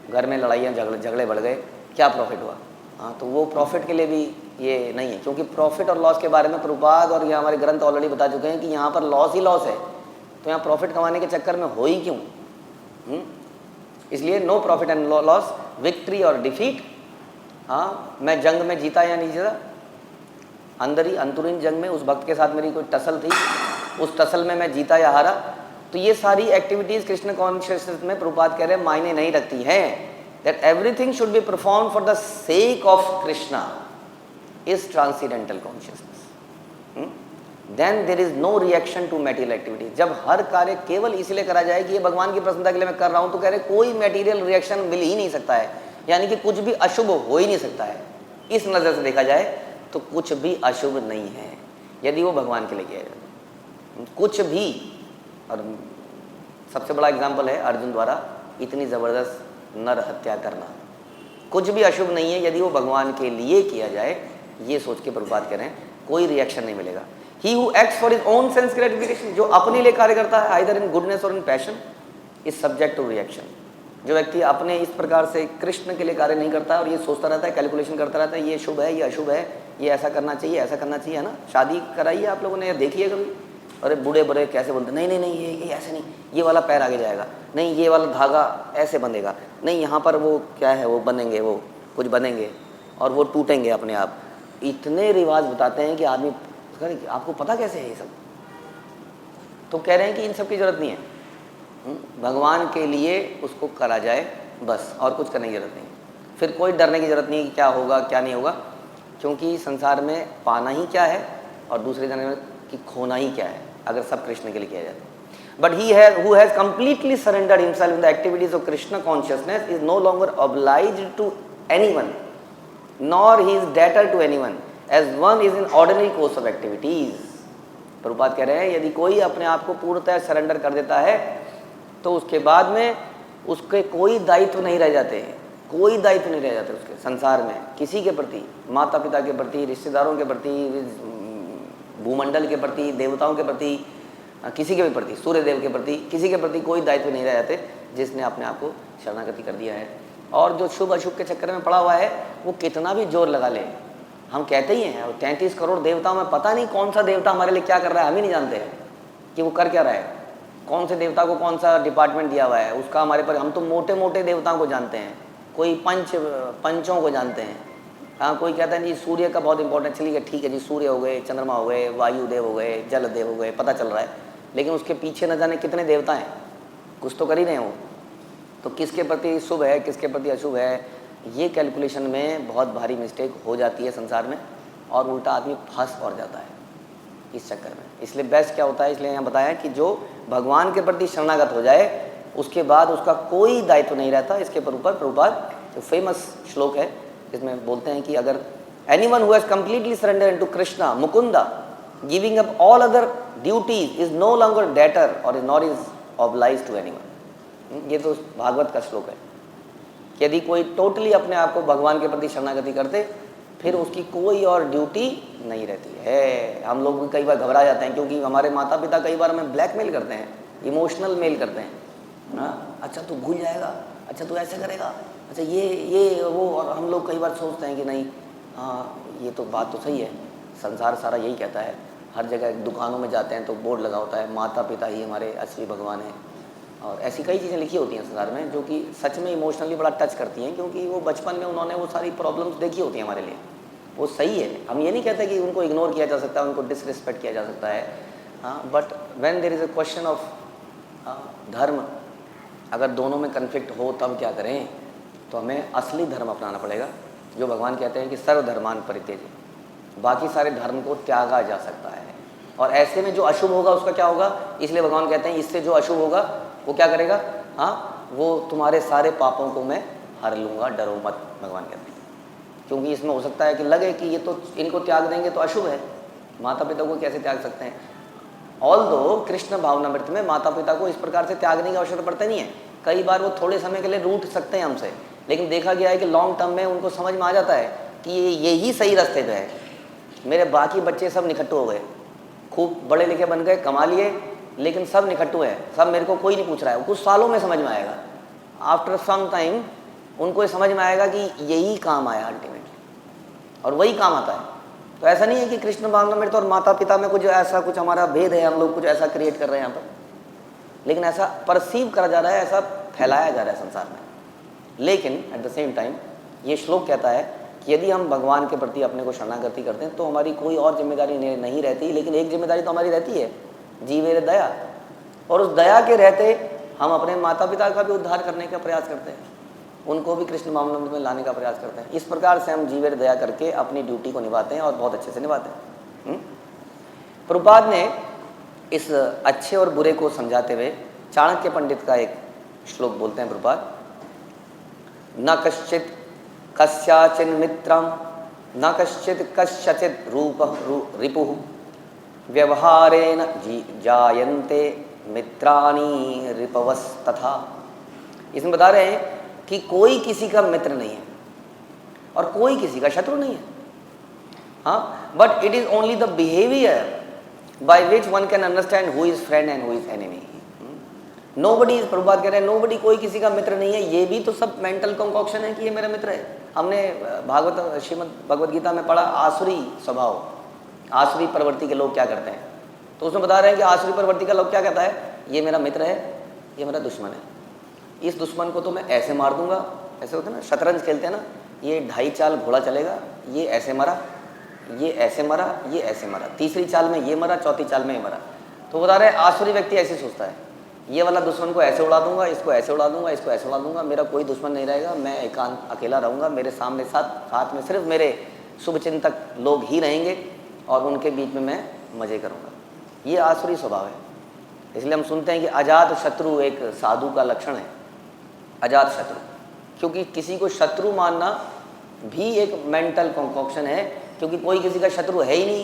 घर में लड़ाइयाँ झगड़े बढ़ गए, क्या प्रॉफिट हुआ? हाँ, तो वो प्रॉफिट के लिए भी ये नहीं है, क्योंकि प्रॉफिट और लॉस के बारे में प्रभुपाद और ये हमारे ग्रंथ ऑलरेडी बता चुके हैं कि यहाँ पर लॉस ही लॉस है, तो यहाँ प्रॉफिट कमाने के चक्कर में हो ही क्यों? इसलिए no profit and loss, victory और डिफीट। हाँ, मैं जंग में जीता या नहीं जीता, अंदर ही अंतरीन जंग में उस भक्त के साथ मेरी कोई टसल थी, उस टसल में मैं जीता या हारा, तो ये सारी एक्टिविटीज़ कृष्ण कॉन्शियसनेस में प्रभुपाद कह रहे हैं मायने नहीं रखती हैं। That everything should be perform for the sake of Krishna is transcendental consciousness. Then there is no reaction to material activities. जब हर कार्य केवल इसलिए करा जाए कि ये भगवान की प्रसन्नता के लिए मैं कर रहा हूं, तो कह रहे कोई मेटीरियल रिएक्शन मिल ही नहीं सकता है, यानी कि कुछ भी अशुभ हो ही नहीं सकता है। इस नज़र से देखा जाए तो कुछ भी अशुभ नहीं है यदि वो भगवान के लिए किया जाए, कुछ भी। और सबसे बड़ा एग्जाम्पल है अर्जुन द्वारा इतनी ज़बरदस्त नर हत्या करना, कुछ भी अशुभ नहीं है यदि वो भगवान के लिए किया जाए। ये सोच के प्रभुपाद कह रहे हैं कोई रिएक्शन नहीं मिलेगा। He who acts for his own sense gratification, जो अपने लिए कार्य करता है either in goodness or in passion, is subject to reaction। जो व्यक्ति अपने इस प्रकार से कृष्ण के लिए कार्य नहीं करता है और ये सोचता रहता है, कैलकुलेशन करता रहता है, ये शुभ है, ये अशुभ है, ये ऐसा करना चाहिए, ऐसा करना चाहिए, है ना। शादी कराइए आप लोगों ने या देखिए कभी, अरे बूढ़े बड़े कैसे बोलते, नहीं नहीं नहीं ये ऐसे नहीं, ये वाला पैर आगे जाएगा, नहीं ये वाला धागा ऐसे बंधेगा, नहीं यहाँ पर वो क्या है वो बनेंगे, वो कुछ बनेंगे और वो टूटेंगे अपने आप। इतने रिवाज बताते हैं कि आदमी आपको पता कैसे है ये सब। तो कह रहे हैं कि इन सब की जरूरत नहीं है, भगवान के लिए उसको करा जाए बस, और कुछ करने की जरूरत नहीं। फिर कोई डरने की जरूरत नहीं कि क्या होगा क्या नहीं होगा, क्योंकि संसार में पाना ही क्या है और दूसरे जन्म में कि खोना ही क्या है अगर सब कृष्ण के लिए किया जाए। But he who has completely surrendered himself in the activities of Krishna consciousness is no longer obliged to anyone nor he is debtor to anyone as one is in ordinary course of activities. Prabhupada कह रहे हैं यदि कोई अपने आप को पूर्णतः surrender कर देता है तो उसके बाद में उसके कोई दायित्व नहीं रह जाते, कोई दायित्व नहीं रह जाते उसके संसार में, किसी के प्रति, माता पिता के प्रति, रिश्तेदारों के प्रति, भूमंडल के प्रति, देवताओं के प्रति, किसी के भी प्रति, सूर्य देव के प्रति, किसी के प्रति कोई दायित्व नहीं रह जाते जिसने अपने आप को शरणागति कर दिया है। और जो शुभ अशुभ के चक्कर में पड़ा हुआ है वो कितना भी जोर लगा ले, हम कहते ही हैं 33 करोड़ देवताओं में पता नहीं कौन सा देवता हमारे लिए क्या कर रहा है, हम ही नहीं जानते हैं कि वो कर क्या रहा है, कौन से देवता को कौन सा डिपार्टमेंट दिया हुआ है उसका हमारे पर। हम तो मोटे मोटे देवताओं को जानते हैं, कोई पंचों को जानते हैं। हाँ, कोई कहता है जी सूर्य का बहुत इंपॉर्टेंट, चलिए ठीक है जी, सूर्य हो गए, चंद्रमा हो गए, वायु देव हो गए, जल देव हो गए, पता चल रहा है, लेकिन उसके पीछे न जाने कितने देवता हैं, कुछ तो कर ही रहे हैं वो। तो किसके प्रति शुभ है किसके प्रति अशुभ है, ये कैलकुलेशन में बहुत भारी मिस्टेक हो जाती है संसार में, और उल्टा आदमी फंस और जाता है इस चक्कर में। इसलिए बेस्ट क्या होता है, इसलिए यहाँ बताया कि जो भगवान के प्रति शरणागत हो जाए उसके बाद उसका कोई दायित्व नहीं रहता। इसके ऊपर प्रभुपाद जो फेमस श्लोक है इसमें बोलते हैं कि अगर anyone who has completely surrender into Krishna Mukunda giving up all other duties is no longer debtor और is not is obliged to anyone. ये तो भागवत का श्लोक है। यदि कोई टोटली अपने आप को भगवान के प्रति शरणागति करते फिर उसकी कोई और ड्यूटी नहीं रहती है। हम लोग भी कई बार घबरा जाते हैं क्योंकि हमारे माता पिता कई बार हमें ब्लैकमेल करते हैं, इमोशनल मेल करते हैं। हाँ, अच्छा तू भूल जाएगा, अच्छा तू ऐसे करेगा, अच्छा ये वो, और हम लोग कई बार सोचते हैं कि नहीं, हाँ ये तो बात तो सही है, संसार सारा यही कहता है। हर जगह दुकानों में जाते हैं तो बोर्ड लगा होता है माता पिता ही हमारे असली भगवान हैं, और ऐसी कई चीज़ें लिखी होती हैं संसार में जो कि सच में इमोशनली बड़ा टच करती हैं, क्योंकि वो बचपन में उन्होंने वो सारी प्रॉब्लम्स देखी होती हैं हमारे लिए। वो सही है, हम ये नहीं कहते कि उनको इग्नोर किया जा सकता है, उनको डिसरिस्पेक्ट किया जा सकता है। हाँ, but when there is a question of dharma, अगर दोनों में कन्फ्लिक्ट हो तब क्या करें, तो हमें असली धर्म अपनाना पड़ेगा जो भगवान कहते हैं कि सर्वधर्मान परित्यज्य, बाकी सारे धर्म को त्यागा जा सकता है। और ऐसे में जो अशुभ होगा उसका क्या होगा, इसलिए भगवान कहते हैं इससे जो अशुभ होगा वो क्या करेगा, हाँ वो तुम्हारे सारे पापों को मैं हर लूँगा, डरो मत, भगवान कहते हैं। क्योंकि इसमें हो सकता है कि लगे कि ये तो इनको त्याग देंगे तो अशुभ है, माता पिता को कैसे त्याग सकते हैं। ऑल्दो कृष्ण भावनामृत में माता पिता को इस प्रकार से त्यागने की आवश्यकता पड़ती नहीं है। कई बार वो थोड़े समय के लिए रूठ सकते हैं हमसे, लेकिन देखा गया है कि लॉन्ग टर्म में उनको समझ में आ जाता है कि ये ही सही रास्ते पे है। मेरे बाकी बच्चे सब निकट्टू हो गए, खूब बड़े लिखे बन गए, कमा लिए, लेकिन सब निकट्टू है, सब मेरे को कोई नहीं पूछ रहा है। कुछ सालों में समझ में आएगा, आफ्टर सम टाइम उनको ये समझ में आएगा कि यही काम आया अल्टीमेटली, और वही काम आता है। तो ऐसा नहीं है कि कृष्ण भावनामृत और माता पिता में कुछ ऐसा कुछ हमारा भेद है, हम लोग कुछ ऐसा क्रिएट कर रहे हैं यहाँ पर, लेकिन ऐसा परसीव करा जा रहा है, ऐसा फैलाया जा रहा है संसार में। लेकिन एट द सेम टाइम ये श्लोक कहता है कि यदि हम भगवान के प्रति अपने को शरणागति करते हैं तो हमारी कोई और जिम्मेदारी नहीं रहती, लेकिन एक जिम्मेदारी तो हमारी रहती है, जीवे रे दया। और उस दया के रहते हम अपने माता पिता का भी उद्धार करने का प्रयास करते हैं, उनको भी कृष्ण मामले में लाने का प्रयास करते हैं। इस प्रकार से हम जीवन दया करके अपनी ड्यूटी को निभाते हैं और बहुत अच्छे से निभाते हैं। प्रभुपाद ने इस अच्छे और बुरे को समझाते हुए चाणक्य पंडित का एक श्लोक बोलते हैं प्रभुपाद, न कश्चित कस्याचिन मित्रम न कश्चित कस्यचित रिपुः व्यवहारेण जायन्ते मित्राणि रिपवस्तथा। इसमें बता रहे हैं कि कोई किसी का मित्र नहीं है और कोई किसी का शत्रु नहीं है, हाँ, but it is only the behaviour by which one can understand who is friend and who is enemy. Nobody is, Prabhupada कह रहे हैं नोबडी, कोई किसी का मित्र नहीं है। ये भी तो सब मेंटल कंकॉक्शन है कि ये मेरा मित्र है। हमने श्रीमद् भगवद गीता में पढ़ा आसुरी स्वभाव, आसुरी प्रवृत्ति के लोग क्या करते हैं, तो उसमें बता रहे हैं कि आसुरी प्रवृत्ति का लोग क्या कहता है, ये मेरा मित्र है, ये मेरा दुश्मन है, इस दुश्मन को तो मैं ऐसे मार दूंगा। ऐसे होते हैं ना, शतरंज खेलते हैं ना, ये 2.5 चाल घोड़ा चलेगा, ये ऐसे मरा, ये ऐसे मरा, ये ऐसे मरा, तीसरी चाल में ये मरा, चौथी चाल में ये मरा। तो बता रहे आसुरी व्यक्ति ऐसे सोचता है, ये वाला दुश्मन को ऐसे उड़ा दूंगा, इसको ऐसे उड़ा दूंगा, इसको ऐसे उड़ा दूंगा, मेरा कोई दुश्मन नहीं रहेगा, मैं एकांत अकेला रहूँगा, मेरे सामने साथ में सिर्फ मेरे शुभचिंतक लोग ही रहेंगे और उनके बीच में मैं मज़े करूँगा। ये आसुरी स्वभाव है। इसलिए हम सुनते हैं कि अजात शत्रु एक साधु का लक्षण है, अजात शत्रु, क्योंकि किसी को शत्रु मानना भी एक मेंटल कंकॉक्शन है, क्योंकि कोई किसी का शत्रु है ही नहीं,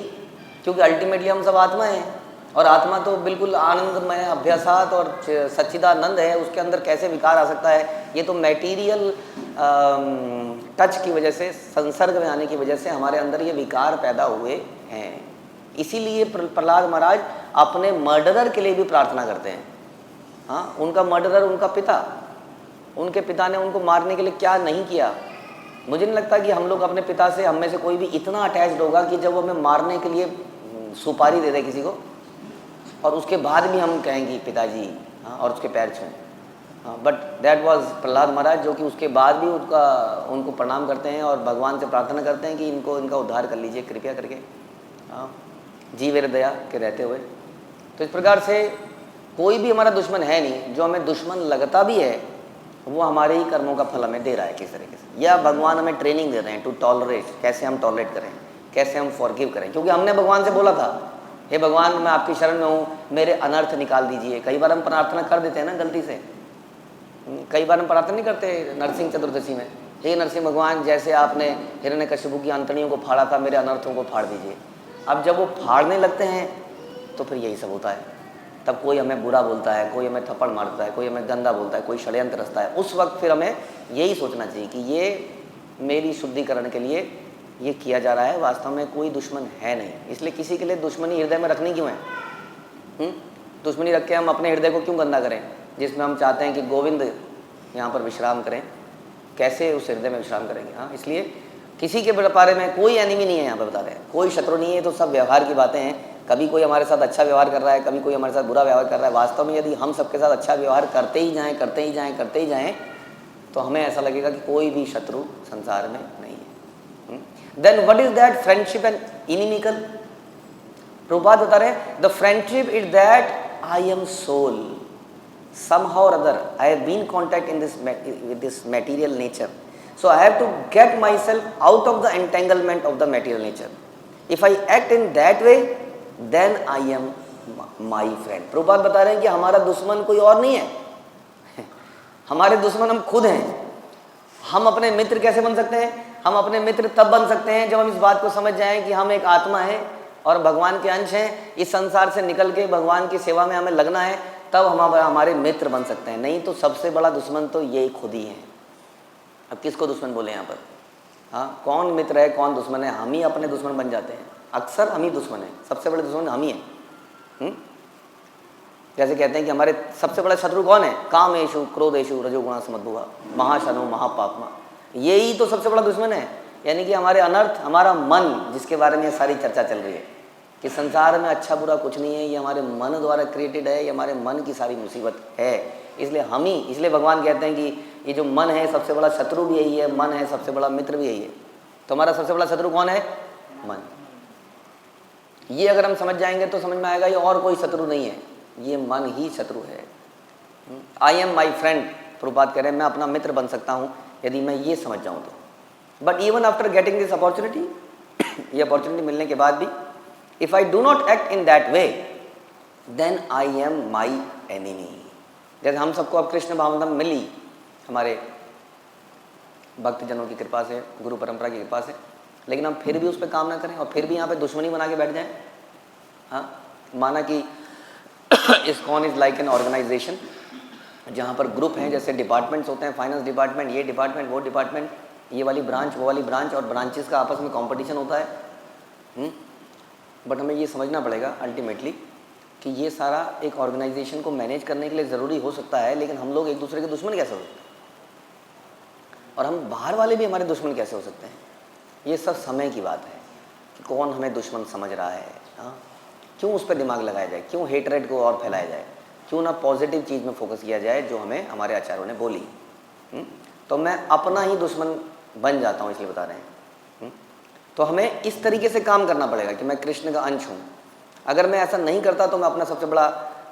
क्योंकि अल्टीमेटली हम सब आत्मा हैं और आत्मा तो बिल्कुल आनंदमय अभ्यासात और सच्चिदानंद है, उसके अंदर कैसे विकार आ सकता है। ये तो मटेरियल टच की वजह से, संसर्ग में आने की वजह से हमारे अंदर ये विकार पैदा हुए हैं। इसीलिए प्रहलाद महाराज अपने मर्डरर के लिए भी प्रार्थना करते हैं। हाँ, उनका मर्डरर उनका पिता, उनके पिता ने उनको मारने के लिए क्या नहीं किया। मुझे नहीं लगता कि हम लोग अपने पिता से, हम में से कोई भी इतना अटैच्ड होगा कि जब वो हमें मारने के लिए सुपारी दे दे किसी को और उसके बाद भी हम कहेंगे पिताजी, हाँ, और उसके पैर छूएं। हाँ, बट दैट वाज प्रहलाद महाराज, जो कि उसके बाद भी उनको प्रणाम करते हैं और भगवान से प्रार्थना करते हैं कि इनका उद्धार कर लीजिए कृपया करके, हाँ, जीवेर दया के रहते हुए। तो इस प्रकार से कोई भी हमारा दुश्मन है नहीं। जो हमें दुश्मन लगता भी है वो हमारे ही कर्मों का फल हमें दे रहा है किस तरीके से, या भगवान हमें ट्रेनिंग दे रहे हैं टू टॉलरेट, कैसे हम टॉलरेट करें, कैसे हम फॉरगिव करें। क्योंकि हमने भगवान से बोला था, हे भगवान मैं आपकी शरण में हूँ, मेरे अनर्थ निकाल दीजिए। कई बार हम प्रार्थना कर देते हैं ना गलती से, कई बार हम प्रार्थना नहीं करते नरसिंह चतुर्दशी में, हे नरसिंह भगवान जैसे आपने हिरण्यकशिपु की अंतड़ियों को फाड़ा था, मेरे अनर्थों को फाड़ दीजिए। अब जब वो फाड़ने लगते हैं तो फिर यही सब होता है। तब कोई हमें बुरा बोलता है, कोई हमें थप्पड़ मारता है, कोई हमें गंदा बोलता है, कोई षड्यंत्र रचता है। उस वक्त फिर हमें यही सोचना चाहिए कि ये मेरी शुद्धिकरण के लिए ये किया जा रहा है, वास्तव में कोई दुश्मन है नहीं। इसलिए किसी के लिए दुश्मनी हृदय में रखनी क्यों है? दुश्मनी रख के हम अपने हृदय को क्यों गंदा करें, जिसमें हम चाहते हैं कि गोविंद यहाँ पर विश्राम करें। कैसे उस हृदय में विश्राम करेंगे? हाँ, इसलिए किसी के बारे में कोई एनिमी नहीं है, यहाँ पर बता रहे हैं, कोई शत्रु नहीं है। तो सब व्यवहार की बातें हैं। कभी कोई हमारे साथ अच्छा व्यवहार कर रहा है, कभी कोई हमारे साथ बुरा व्यवहार कर रहा है। वास्तव में यदि हम सबके साथ अच्छा व्यवहार करते ही जाएं तो हमें ऐसा लगेगा कि कोई भी शत्रु संसार में नहीं है। Then what is that friendship and inimical? Prabhupada बता रहे हैं, the friendship is that I am soul, somehow or other I have been contact in with this material nature, so I have to get myself out of the entanglement of the material nature. If I act in that way, then I am my friend. Prabhupada बता रहे हैं कि हमारा दुश्मन कोई और नहीं है, हमारे दुश्मन हम खुद हैं। हम अपने मित्र कैसे बन सकते हैं? हम अपने मित्र तब बन सकते हैं जब हम इस बात को समझ जाएं कि हम एक आत्मा है और भगवान के अंश हैं। इस संसार से निकल के भगवान की सेवा में हमें लगना है, तब हम हमारे मित्र बन सकते हैं। नहीं तो सबसे बड़ा दुश्मन तो यही खुद ही है। अब किसको दुश्मन बोले यहाँ पर? हाँ, कौन मित्र है कौन दुश्मन है? हम ही अपने दुश्मन बन जाते हैं। अक्सर हम ही दुश्मन है, सबसे बड़े दुश्मन हम ही हैं। जैसे कहते हैं कि हमारे सबसे बड़ा शत्रु कौन है? कामेशु क्रोधेशु रजोगुणा समद्भुवा महाशनो महापापमा। यही तो सबसे बड़ा दुश्मन है। यानी कि हमारे अनर्थ, हमारा मन, जिसके बारे में ये सारी चर्चा चल रही है कि संसार में अच्छा बुरा कुछ नहीं है, ये हमारे मन द्वारा क्रिएटेड है, ये हमारे मन की सारी मुसीबत है। इसलिए भगवान कहते हैं कि ये जो मन है सबसे बड़ा शत्रु भी यही है, मन है सबसे बड़ा मित्र भी यही है। तो हमारा सबसे बड़ा शत्रु कौन है? मन। ये अगर हम समझ जाएंगे तो समझ में आएगा ये और कोई शत्रु नहीं है। ये मन ही शत्रु है। आई एम माई फ्रेंड, प्रभुपाद कह रहे हैं मैं अपना मित्र बन सकता हूँ यदि मैं ये समझ जाऊँ तो। But even after getting this opportunity, ये अपॉर्चुनिटी मिलने के बाद भी, if I do not act in that way then I am my enemy. जैसे हम सबको अब कृष्ण भावना मिली हमारे भक्तजनों की कृपा से, गुरु परंपरा की कृपा से, लेकिन हम फिर भी उस पर काम ना करें और फिर भी यहाँ पे दुश्मनी बना के बैठ जाएं। हाँ, माना कि ISKCON is like an organization जहाँ पर ग्रुप हैं, जैसे डिपार्टमेंट्स होते हैं, फाइनेंस डिपार्टमेंट, ये डिपार्टमेंट, वो डिपार्टमेंट, ये वाली ब्रांच, वो वाली ब्रांच, और ब्रांचेस का आपस में कंपटीशन होता है। बट हमें ये समझना पड़ेगा अल्टीमेटली कि ये सारा एक ऑर्गेनाइजेशन को मैनेज करने के लिए ज़रूरी हो सकता है, लेकिन हम लोग एक दूसरे के दुश्मन कैसे हो सकते हैं, और हम बाहर वाले भी हमारे दुश्मन कैसे हो सकते हैं। ये सब समय की बात है कि कौन हमें दुश्मन समझ रहा है। हाँ, क्यों उस पर दिमाग लगाया जाए, क्यों हेटरेट को और फैलाया जाए, क्यों ना पॉजिटिव चीज़ में फोकस किया जाए जो हमें हमारे आचार्यों ने बोली। तो मैं अपना ही दुश्मन बन जाता हूँ, इसलिए बता रहे हैं। तो हमें इस तरीके से काम करना पड़ेगा कि मैं कृष्ण का अंश हूँ। अगर मैं ऐसा नहीं करता तो मैं अपना सबसे बड़ा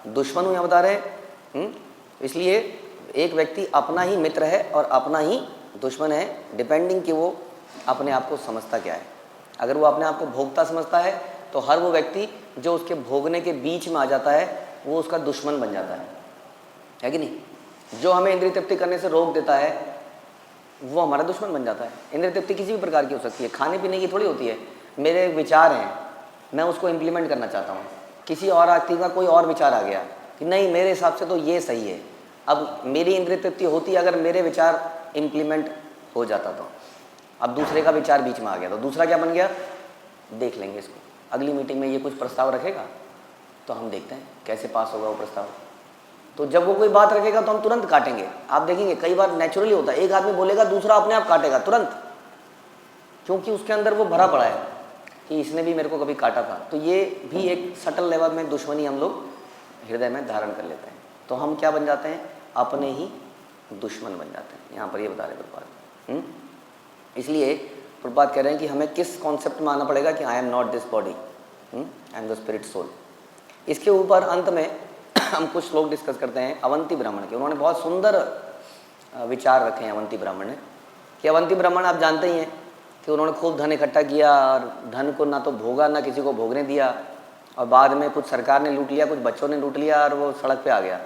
दुश्मन हूँ, यहाँ बता रहे हैं। इसलिए एक व्यक्ति अपना ही मित्र है और अपना ही दुश्मन है, डिपेंडिंग कि वो अपने आप को समझता क्या है। अगर वो अपने आप को भोगता समझता है तो हर वो व्यक्ति जो उसके भोगने के बीच में आ जाता है वो उसका दुश्मन बन जाता है कि नहीं। जो हमें इंद्रिय तृप्ति करने से रोक देता है वो हमारा दुश्मन बन जाता है। इंद्रिय तृप्ति किसी भी प्रकार की हो सकती है, खाने पीने की थोड़ी होती है। मेरे विचार हैं, मैं उसको इम्प्लीमेंट करना चाहता हूँ, किसी और व्यक्ति का कोई और विचार आ गया कि नहीं मेरे हिसाब से तो ये सही है। अब मेरी इंद्रिय तृप्ति होती अगर मेरे विचार इम्प्लीमेंट हो जाता तो, अब दूसरे का विचार बीच में आ गया तो दूसरा क्या बन गया, देख लेंगे इसको। अगली मीटिंग में ये कुछ प्रस्ताव रखेगा तो हम देखते हैं कैसे पास होगा वो प्रस्ताव। तो जब वो कोई बात रखेगा तो हम तुरंत काटेंगे। आप देखेंगे कई बार नेचुरली होता है, एक आदमी बोलेगा दूसरा अपने आप काटेगा तुरंत, क्योंकि उसके अंदर वो भरा पड़ा है कि इसने भी मेरे को कभी काटा था। तो ये भी एक सटल लेवल में दुश्मनी हम लोग हृदय में धारण कर लेते हैं। तो हम क्या बन जाते हैं, अपने ही दुश्मन बन जाते हैं। यहाँ पर ये बता रहे प्रभुपाद। इसलिए प्रभुपाद कह रहे हैं कि हमें किस कॉन्सेप्ट में आना पड़ेगा कि I am not this body, I am the spirit soul. इसके ऊपर अंत में हम कुछ श्लोक डिस्कस करते हैं अवंती ब्राह्मण के। उन्होंने बहुत सुंदर विचार रखे हैं अवंती ब्राह्मण ने, कि अवंती ब्राह्मण आप जानते ही हैं कि उन्होंने खूब धन इकट्ठा किया और धन को ना तो भोगा ना किसी को भोगने दिया, और बाद में कुछ सरकार ने लूट लिया, कुछ बच्चों ने लूट लिया और वो सड़क पे आ गया।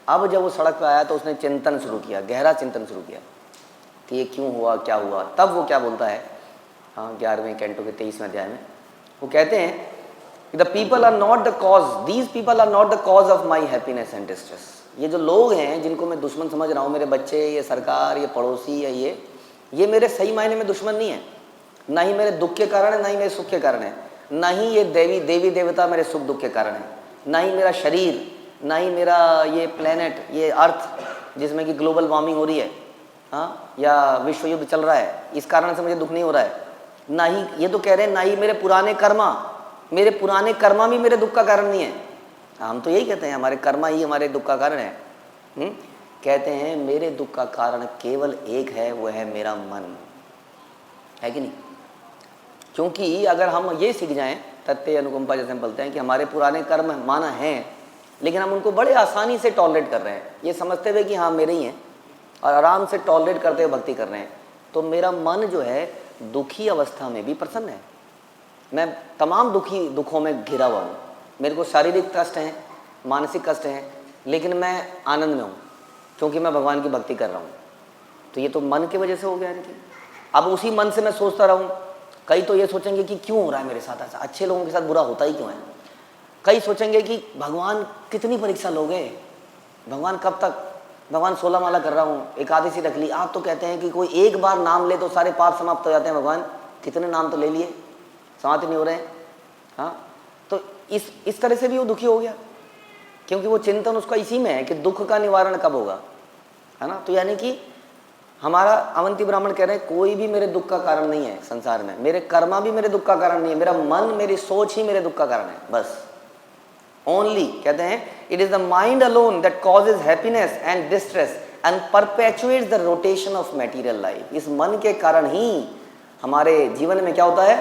अब जब वो सड़क पे आया तो उसने चिंतन शुरू किया, गहरा चिंतन शुरू किया कि ये क्यों हुआ, क्या हुआ। तब वो क्या बोलता है, हाँ 11वें कैंटो के 23वें अध्याय में वो कहते हैं The people are not the cause, these people are not the cause of my happiness and distress। ये जो लोग हैं जिनको मैं दुश्मन समझ रहा हूँ, मेरे बच्चे, ये सरकार, ये पड़ोसी या ये मेरे सही मायने में दुश्मन नहीं है। ना ही मेरे दुख के कारण है, ना ही मेरे सुख के कारण है। ना ही ये देवी देवता मेरे सुख दुख के कारण है, ना ही मेरा शरीर, ना ही मेरा ये प्लेनेट, ये अर्थ जिसमें कि ग्लोबल वार्मिंग हो रही है, हाँ, या विश्व युद्ध चल रहा है, इस कारण से मुझे दुख नहीं हो रहा है। ना ही ये तो कह रहे हैं, ना ही मेरे पुराने कर्मा भी मेरे दुख का कारण नहीं है। हम तो यही कहते हैं हमारे कर्मा ही हमारे दुख का कारण है। कहते हैं मेरे दुख का कारण केवल एक है, वो है मेरा मन, है कि नहीं। क्योंकि अगर हम ये सीख जाएं, तत्व अनुकंपा जैसे हम बोलते हैं कि हमारे पुराने कर्म माना हैं, लेकिन हम उनको बड़े आसानी से टॉलरेट कर रहे हैं, ये समझते हुए कि हाँ मेरे ही हैं, और आराम से टॉलरेट करते हुए भक्ति कर रहे हैं, तो मेरा मन जो है दुखी अवस्था में भी प्रसन्न है। मैं तमाम दुखों में घिरा हुआ हूँ, मेरे को शारीरिक कष्ट हैं, मानसिक कष्ट हैं, लेकिन मैं आनंद में हूँ क्योंकि मैं भगवान की भक्ति कर रहा हूँ। तो ये तो मन की वजह से हो गया है कि अब उसी मन से मैं सोचता रहूँ। कई तो ये सोचेंगे कि क्यों हो रहा है मेरे साथ ऐसा, अच्छे लोगों के साथ बुरा होता ही क्यों है। कई सोचेंगे कि भगवान कितनी परीक्षा लोगे, भगवान कब तक, भगवान 16 माला कर रहा हूँ, एकादशी रख ली। आप तो कहते हैं कि कोई एक बार नाम ले तो सारे पाप समाप्त हो जाते हैं, भगवान कितने नाम तो ले लिए, समाप्त नहीं हो रहे हैं। हाँ, तो इस तरह से भी वो दुखी हो गया, क्योंकि वो चिंतन उसका इसी में है कि दुख का निवारण कब होगा, है ना। तो यानी कि हमारा अवंती ब्राह्मण कह रहे हैं कोई भी मेरे दुख का कारण नहीं है संसार में, मेरे कर्मा भी मेरे दुख का कारण नहीं है, मेरा मन, मेरी सोच ही मेरे दुख का कारण है, बस। ओनली कहते हैं it is the mind alone that causes happiness and distress and perpetuates the rotation of material life. इस मन के कारण ही हमारे जीवन में क्या होता है,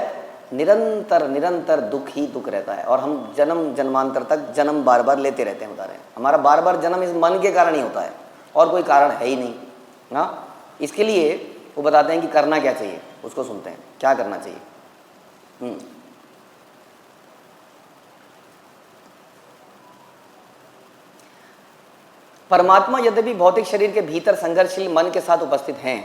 निरंतर निरंतर दुख ही दुख रहता है और हम जन्म जन्मांतर तक जन्म बार बार लेते रहते हैं, बता रहे हैं। हमारा बार बार जन्म इस मन के कारण ही होता है और कोई कारण है ही नहीं। हाँ, इसके लिए वो बताते हैं कि करना क्या चाहिए, उसको सुनते हैं क्या करना चाहिए। परमात्मा यद्यपि भौतिक शरीर के भीतर संघर्षशील मन के साथ उपस्थित हैं,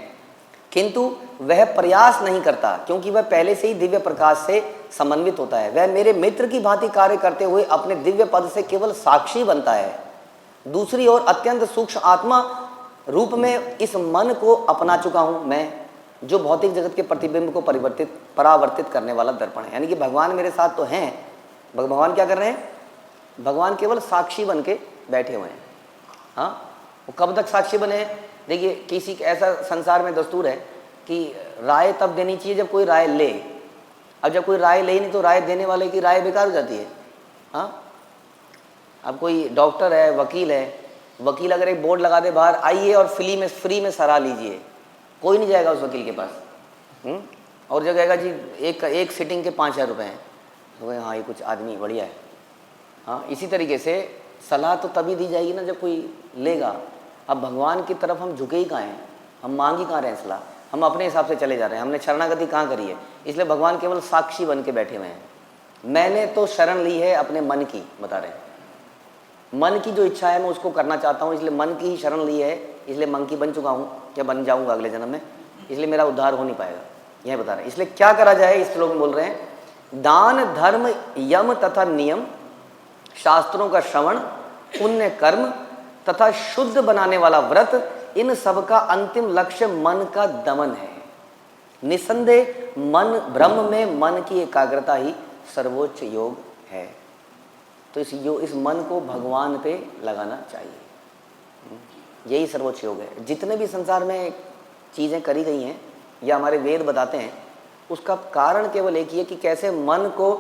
किंतु वह प्रयास नहीं करता क्योंकि वह पहले से ही दिव्य प्रकाश से समन्वित होता है। वह मेरे मित्र की भांति कार्य करते हुए अपने दिव्य पद से केवल साक्षी बनता है। दूसरी ओर अत्यंत सूक्ष्म आत्मा रूप में इस मन को अपना चुका हूं मैं, जो भौतिक जगत के प्रतिबिंब को परावर्तित करने वाला दर्पण है। यानी कि भगवान मेरे साथ तो हैं, भगवान क्या कर रहे हैं? भगवान केवल साक्षी बन के बैठे हुए हैं। हाँ, वो कब तक साक्षी बने हैं? देखिए, किसी ऐसा संसार में दस्तूर है कि राय तब देनी चाहिए जब कोई राय ले। अब जब कोई राय ले ही नहीं तो राय देने वाले की राय बेकार हो जाती है। हाँ, अब कोई डॉक्टर है, वकील है, वकील अगर एक बोर्ड लगा दे बाहर, आइए और फ्री में सलाह लीजिए, कोई नहीं जाएगा उस वकील के पास। और जो कहेगा जी एक सिटिंग के 5,000 रुपये हैं, तो हाँ ये कुछ आदमी बढ़िया है। हाँ, इसी तरीके से सलाह तो तभी दी जाएगी ना जब कोई लेगा। अब भगवान की तरफ हम झुके ही कहाँ हैं, हम मांग ही कहाँ रहे हैं सलाह, हम अपने हिसाब से चले जा रहे हैं, हमने शरणागति कहाँ करी है। इसलिए भगवान केवल साक्षी बन के बैठे हुए हैं। मैंने तो शरण ली है अपने मन की, बता रहे हैं, मन की जो इच्छा है मैं उसको करना चाहता हूँ, इसलिए मन की ही शरण ली है, इसलिए मन की बन चुका हूँ या बन जाऊँगा अगले जन्म में, इसलिए मेरा उद्धार हो नहीं पाएगा, यह बता रहे हैं। इसलिए क्या करा जाए, इस श्लोक में बोल रहे हैं, दान धर्म यम तथा नियम, शास्त्रों का श्रवण, पुण्य कर्म तथा शुद्ध बनाने वाला व्रत, इन सब का अंतिम लक्ष्य मन का दमन है। निसंदेह मन ब्रह्म में मन की एकाग्रता ही सर्वोच्च योग है। तो इस मन को भगवान पे लगाना चाहिए, यही सर्वोच्च योग है। जितने भी संसार में चीज़ें करी गई हैं या हमारे वेद बताते हैं, उसका कारण केवल एक ही है कि कैसे मन को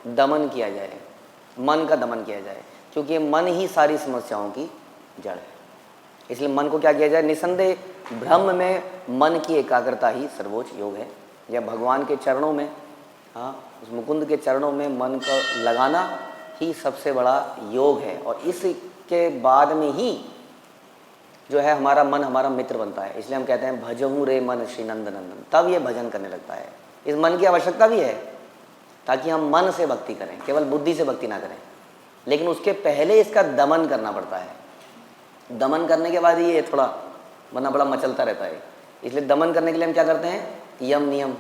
दमन किया जाए, मन का दमन किया जाए, क्योंकि मन ही सारी समस्याओं की जड़ है। इसलिए मन को क्या किया जाए? निसंदेह ब्रह्म में मन की एकाग्रता ही सर्वोच्च योग है। या भगवान के चरणों में, हाँ, उस मुकुंद के चरणों में मन का लगाना ही सबसे बड़ा योग है। और इसके बाद में ही जो है हमारा मन हमारा मित्र बनता है। इसलिए हम कहते हैं भजहूँ रे मन श्री नंद नंदन, तब ये भजन करने लगता है। इस मन की आवश्यकता भी है ताकि हम मन से भक्ति करें, केवल बुद्धि से भक्ति ना करें। लेकिन उसके पहले इसका दमन करना पड़ता है। दमन करने के बाद ये थोड़ा वरना बड़ा मचलता रहता है। इसलिए दमन करने के लिए हम क्या करते हैं? यम नियम,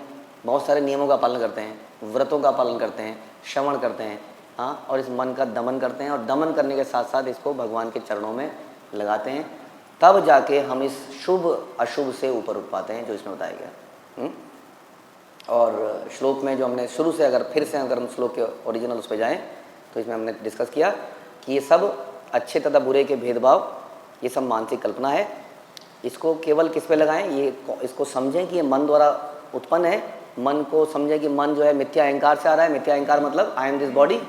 बहुत सारे नियमों का पालन करते हैं, व्रतों का पालन करते हैं, श्रवण करते हैं, हाँ, और इस मन का दमन करते हैं। और दमन करने के साथ साथ इसको भगवान के चरणों में लगाते हैं, तब जाके हम इस शुभ अशुभ से ऊपर उठ पाते हैं, जो इसमें बताया गया। और श्लोक में जो हमने शुरू से अगर हम श्लोक के ओरिजिनल उस पर जाएँ तो इसमें हमने डिस्कस किया कि ये सब अच्छे तथा बुरे के भेदभाव, ये सब मानसिक कल्पना है। इसको केवल किस पे लगाएं? इसको समझें कि ये मन द्वारा उत्पन्न है। मन को समझें कि मन जो है मिथ्या अहंकार से आ रहा है। मिथ्या अहंकार मतलब आई एम दिस बॉडी,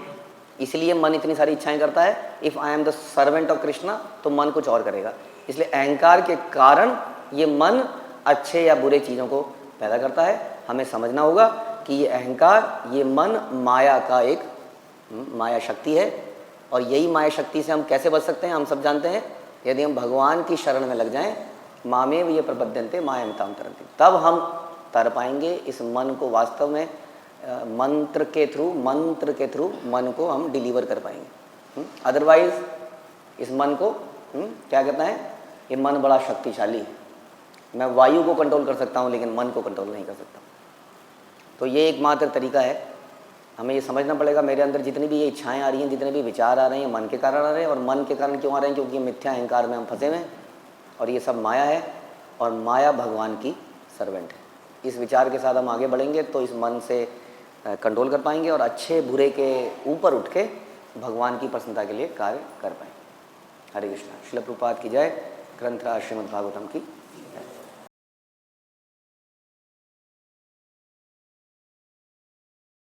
इसलिए मन इतनी सारी इच्छाएं करता है। If I am the servant of Krishna, तो मन कुछ और करेगा। इसलिए अहंकार के कारण ये मन अच्छे या बुरे चीज़ों को पैदा करता है। हमें समझना होगा कि ये अहंकार, ये मन माया का एक माया शक्ति है। और यही माया शक्ति से हम कैसे बच सकते हैं? हम सब जानते हैं, यदि हम भगवान की शरण में लग जाएं, मामेव ये प्रपद्यन्ते मायामितां तरन्ति, तब हम तर पाएंगे इस मन को वास्तव में। मंत्र के थ्रू मन को हम डिलीवर कर पाएंगे। अदरवाइज इस मन को क्या कहता है? ये मन बड़ा शक्तिशाली है। मैं वायु को कंट्रोल कर सकता हूँ लेकिन मन को कंट्रोल नहीं कर सकता। तो ये एकमात्र तरीका है। हमें ये समझना पड़ेगा, मेरे अंदर जितनी भी ये इच्छाएं आ रही हैं, जितने भी विचार आ रहे हैं, मन के कारण आ रहे हैं। और मन के कारण क्यों आ रहे हैं? क्योंकि मिथ्या अहंकार में हम फंसे हुए हैं और ये सब माया है। और माया भगवान की सर्वेंट है। इस विचार के साथ हम आगे बढ़ेंगे तो इस मन से कंट्रोल कर पाएंगे और अच्छे बुरे के ऊपर उठ के भगवान की प्रसन्नता के लिए कार्य कर पाएंगे। हरे कृष्णा। श्रील प्रभुपाद की जय। ग्रंथराज श्रीमद् भागवतम की जय।